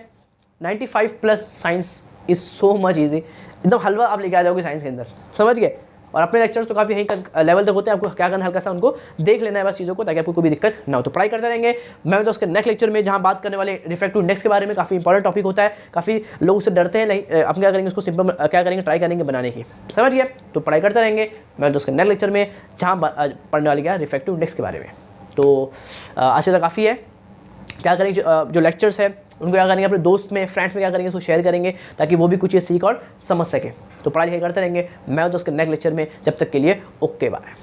95+ science is so much easy, एकदम हलवा आप लेके आ जाओगे साइंस के अंदर, समझ गए। और अपने लेक्चर्स तो काफ़ी यही लेवल तक होते हैं, आपको क्या करना है, हल्का सा उनको देख लेना है बस चीज़ों को, ताकि आपको कोई भी दिक्कत ना हो। तो पढ़ाई करते रहेंगे। मैं तो उसके नेक्स्ट लेक्चर में जहाँ बात करने वाले रिफ्रैक्टिव इंडेक्स के बारे में, काफ़ी इंपॉर्टेंट टॉपिक होता है, काफ़ी लोग उससे डरते हैं, नहीं आप क्या करेंगे उसको सिंपल क्या करेंगे, ट्राई करेंगे बनाने की, समझ गए। तो पढ़ाई करते रहेंगे। मैं तो उसके नेक्स्ट लेक्चर में जहाँ पढ़ने वाली क्या रिफ्रैक्टिव इंडेक्स के बारे में। तो आज तक काफ़ी है। क्या करेंगे, जो लेक्चर्स है उनको क्या करेंगे, अपने दोस्त में, फ्रेंड्स में क्या करेंगे, उसको शेयर करेंगे, ताकि वो भी कुछ ये सीख और समझ सके। तो पढ़ाई लिखाई करते रहेंगे। मैं तो उसके नेक्स्ट लेक्चर में, जब तक के लिए ओके बाय।